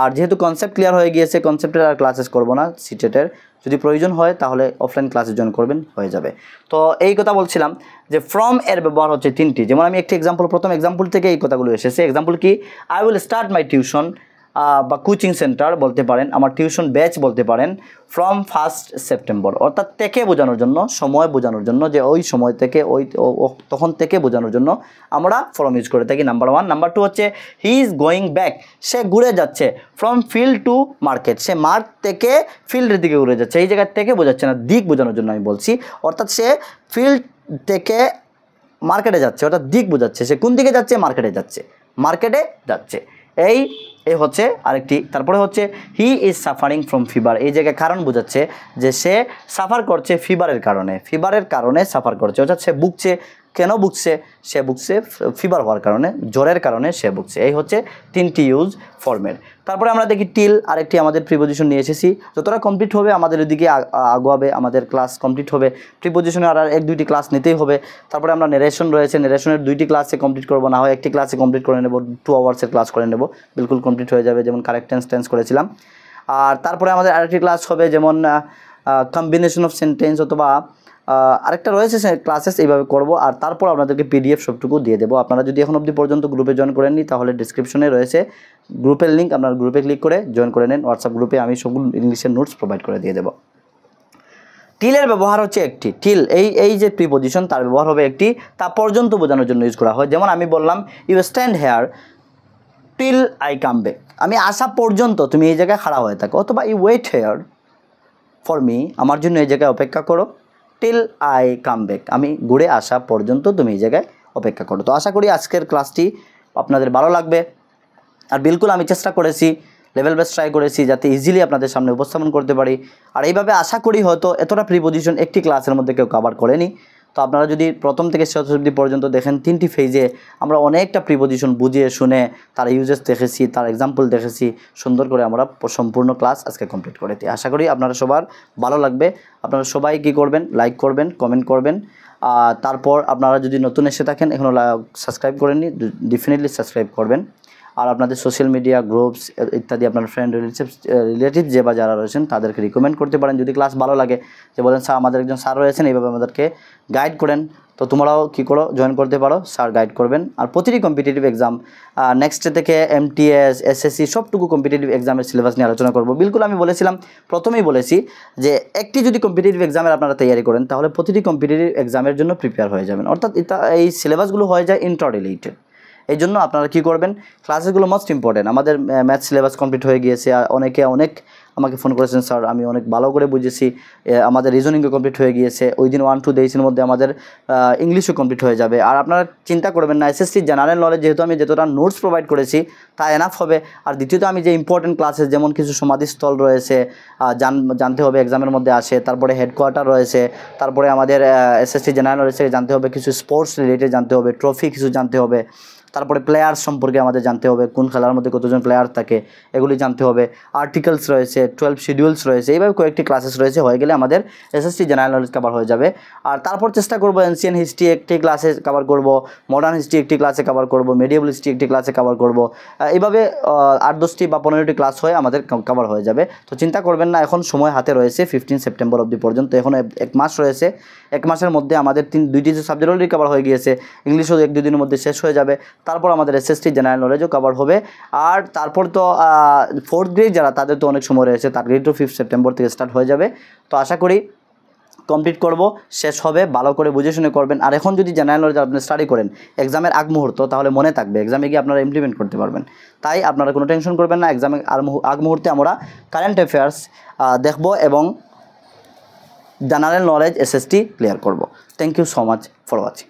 আর যেহেতু কনসেপ্ট ক্লিয়ার হয়ে গিয়েছে, কনসেপ্টের আর ক্লাসেস করব না সিটেটের, যদি প্রয়োজন হয় তাহলে অফলাইন ক্লাসে জয়েন করবেন, হয়ে যাবে। তো এই কথা বলছিলাম যে ফ্রম এর ব্যবহার হচ্ছে 3টি, যেমন আমি একটি এক্সাম্পল, প্রথম এক্সাম্পল থেকে এই কথাগুলো এসেছে। এক্সাম্পল কি, I will start my tuition বা কোচিং সেন্টার বলতে পারেন, আমার টিউশন ব্যাচ বলতে পারেন, ফ্রম 1 সেপ্টেম্বর, অর্থাৎ থেকে বোঝানোর জন্য, সময় বোঝানোর জন্য, যে ওই সময় থেকে তখন থেকে বোঝানোর জন্য আমরা ফ্রম ইউজ করে থাকি, নাম্বার 1। নাম্বার 2 হচ্ছে হি ইজ গোয়িং ব্যাক, সে ঘুরে যাচ্ছে, from field to market, say mark থেকে ফিল্ডের দিকে ঘুরে যাচ্ছে, এই জায়গা থেকে বোঝাচ্ছে না, দিক বোঝানোর জন্য আমি বলছি, অর্থাৎ সে ফিল্ড থেকে মার্কেটে যাচ্ছে, অর্থাৎ দিক বোঝাচ্ছে, সে কোন দিকে যাচ্ছে, মার্কেটে যাচ্ছে। এই হচ্ছে আরেকটি। তারপরে হচ্ছে he is suffering from fever, এই জায়গায় কারণ বোঝাচ্ছে যে সে সাফার করছে ফিভারের কারণে সাফার করছে, অর্থাৎ সে ভুগছে। কেন ভুগছে? সে ভুগছে ফিভার হওয়ার কারণে, জ্বরের কারণে সে ভুগছে। এই হচ্ছে 3টি ইউজ ফর্মের। তারপরে আমরা দেখি টিল, আরেকটি আমাদের প্রিপোজিশন নিয়ে এসেছি, যতটা কমপ্লিট হবে আমাদের ওইদিকে আগাবে, আমাদের ক্লাস কমপ্লিট হবে, প্রিপোজিশনে আর 1-2টি ক্লাস নিতেই হবে। তারপরে আমরা নেরেশন রয়েছে, নেরেশনের 2টি ক্লাসে কমপ্লিট করবো, না হয় একটি ক্লাসে কমপ্লিট করে নেব, 2 আওয়ার্সের ক্লাস করে নেব, বিলকুল কমপ্লিট হয়ে যাবে, যেমন কারেক্ট টেন্স করেছিলাম। আর তারপরে আমাদের আরেকটি ক্লাস হবে, যেমন কম্বিনেশন অফ সেন্টেন্স, অথবা আরেকটা রয়েছে ক্লাসেস, এইভাবে করব। আর তারপর আপনাদেরকে PDF সবটুকু দিয়ে দেবো। আপনারা যদি এখন অবধি পর্যন্ত গ্রুপে জয়েন করেননি তাহলে ডিসক্রিপশনে রয়েছে গ্রুপের লিঙ্ক, আপনারা গ্রুপে ক্লিক করে জয়েন করে নেন। হোয়াটসঅ্যাপ গ্রুপে আমি সবগুলো ইংলিশের নোটস প্রোভাইড করে দিয়ে দেবো। টিলের ব্যবহার হচ্ছে একটি, টিল এই যে প্রিপোজিশন তার ব্যবহার হবে একটি, তা পর্যন্ত বোঝানোর জন্য ইউজ করা হয়। যেমন আমি বললাম you stand here till I come back, আমি আসা পর্যন্ত তুমি এই জায়গায় খাড়া হয়ে থাকো, অথবা you wait here for me, আমার জন্য এই জায়গায় অপেক্ষা করো, টিল আই কাম ব্যাক, আমি ঘুরে আসা পর্যন্ত তুমি এই জায়গায় অপেক্ষা করো। তো আশা করি আজকের ক্লাসটি আপনাদের ভালো লাগবে। আর বিলকুল আমি চেষ্টা করেছি, লেভেল বেস ট্রাই করেছি যাতে ইজিলি আপনাদের সামনে উপস্থাপন করতে পারি। আর এইভাবে আশা করি হয়তো এতটা প্রিপোজিশন একটি ক্লাসের মধ্যে কেউ কভার করেনি। তো আপনারা যদি প্রথম থেকে শেষ অবধি পর্যন্ত দেখেন, 3টি ফেজে আমরা অনেকটা প্রিপোজিশন বুঝিয়ে শুনে তার ইউজেস দেখেছি, তার এক্সাম্পল দেখেছি, সুন্দর করে আমরা সম্পূর্ণ ক্লাস আজকে কমপ্লিট করেছি। আশা করি আপনারা সবার ভালো লাগবে। আপনারা সবাই কী করবেন, লাইক করবেন, কমেন্ট করবেন। তারপর আপনারা যদি নতুন এসে থাকেন, এখনও সাবস্ক্রাইব করেননি, ডেফিনেটলি সাবস্ক্রাইব করবেন। আর আপনাদের সোশ্যাল মিডিয়া গ্রুপস ইত্যাদি আপনার ফ্রেন্ড রিলেটিভ যে বা যারা রয়েছেন তাদেরকে রিকমেন্ড করতে পারেন যদি ক্লাস ভালো লাগে, যে বলেন স্যার আমাদের একজন স্যার রয়েছেন এইভাবে আমাদেরকে গাইড করেন, তো তোমরাও কী করো, জয়েন করতে পারো, স্যার গাইড করবেন। আর প্রতিটি কম্পিটিটিভ এক্সাম নেক্সট থেকে MTS SSC সবটুকু কম্পিটিটিভ এক্সামের সিলেবাস নিয়ে আলোচনা করব। বিলকুল আমি বলেছিলাম, প্রথমেই বলেছি যে একটি যদি কম্পিটিটিভ এক্সামের আপনারা তৈরি করেন তাহলে প্রতিটি কম্পিটিটিভ এক্সামের জন্য প্রিপেয়ার হয়ে যাবেন, অর্থাৎ এই সিলেবাসগুলো হয়ে যায় ইন্টার রিলেটেড। এই জন্য আপনারা কী করবেন, ক্লাসেসগুলো মোস্ট ইম্পর্টেন্ট। আমাদের ম্যাথ সিলেবাস কমপ্লিট হয়ে গিয়েছে, আর অনেকে আমাকে ফোন করেছেন, স্যার আমি অনেক ভালো করে বুঝেছি, আমাদের রিজনিংও কমপ্লিট হয়ে গিয়েছে, ওই দিন 1-2 ডেজের মধ্যে আমাদের ইংলিশও কমপ্লিট হয়ে যাবে। আর আপনারা চিন্তা করবেন না, এসএসসি জেনারেল নলেজ যেহেতু আমি যতটা নোটস প্রোভাইড করেছি তা এনাফ হবে। আর দ্বিতীয়ত আমি যে ইম্পর্টেন্ট ক্লাসেস যেমন কিছু সমাধিস্থল রয়েছে জানতে হবে, এক্সামের মধ্যে আসে, তারপরে হেডকোয়ার্টার রয়েছে, তারপরে আমাদের এসএসসি জেনারেল নলেজ থেকে জানতে হবে কিছু স্পোর্টস রিলেটেড জানতে হবে, ট্রফি কিছু জানতে হবে, তারপরে প্লেয়ার্স সম্পর্কে আমাদের জানতে হবে, কোন খেলার মধ্যে কতজন প্লেয়ার থাকে এগুলি জানতে হবে, আর্টিকেলস রয়েছে, 12 শিডিউলস রয়েছে, এইভাবে কয়েকটি ক্লাসেস রয়েছে, হয়ে গেলে আমাদের এসএসসি জেনারেল নলেজ কভার হয়ে যাবে। আর তারপর চেষ্টা করব এনসিয়েন্ট হিস্ট্রি একটি ক্লাসে কভার করব, মডার্ন হিস্ট্রি একটি ক্লাসে কভার করব, মেডিয়েবল হিস্ট্রি একটি ক্লাসে কভার করব। এইভাবে 8-10টি বা 15টি ক্লাস হয়ে আমাদের কভার হয়ে যাবে। তো চিন্তা করবেন না, এখন সময় হাতে রয়েছে 15 সেপ্টেম্বর অবধি পর্যন্ত, এখন 1 মাস রয়েছে। 1 মাসের মধ্যে আমাদের 2টি সাবজেক্ট অলরেডি কভার হয়ে গিয়েছে, ইংলিশও 1-2 দিনের মধ্যে শেষ হয়ে যাবে। তারপর আমাদের এসএসটি জেনারেল নলেজও কভার হবে। আর তারপর তো 4th গ্রেড যারা, তাদের তো অনেক সময় রয়েছে, তার গ্রেড তো 5 সেপ্টেম্বর থেকে স্টার্ট হয়ে যাবে। তো আশা করি কমপ্লিট করব, শেষ হবে, ভালো করে বুঝে শুনে করবেন। আর এখন যদি জেনারেল নলেজ আপনি স্টাডি করেন এক্সামের আগ মুহূর্ত, তাহলে মনে থাকবে, এক্সামে গিয়ে আপনারা ইমপ্লিমেন্ট করতে পারবেন। তাই আপনারা কোনো টেনশন করবেন না, এক্সামের আগ মুহূর্তে আমরা কারেন্ট অ্যাফেয়ার্স দেখব এবং জেনারেল নলেজ এসএসটি ক্লিয়ার করব। Thank you so much for watching.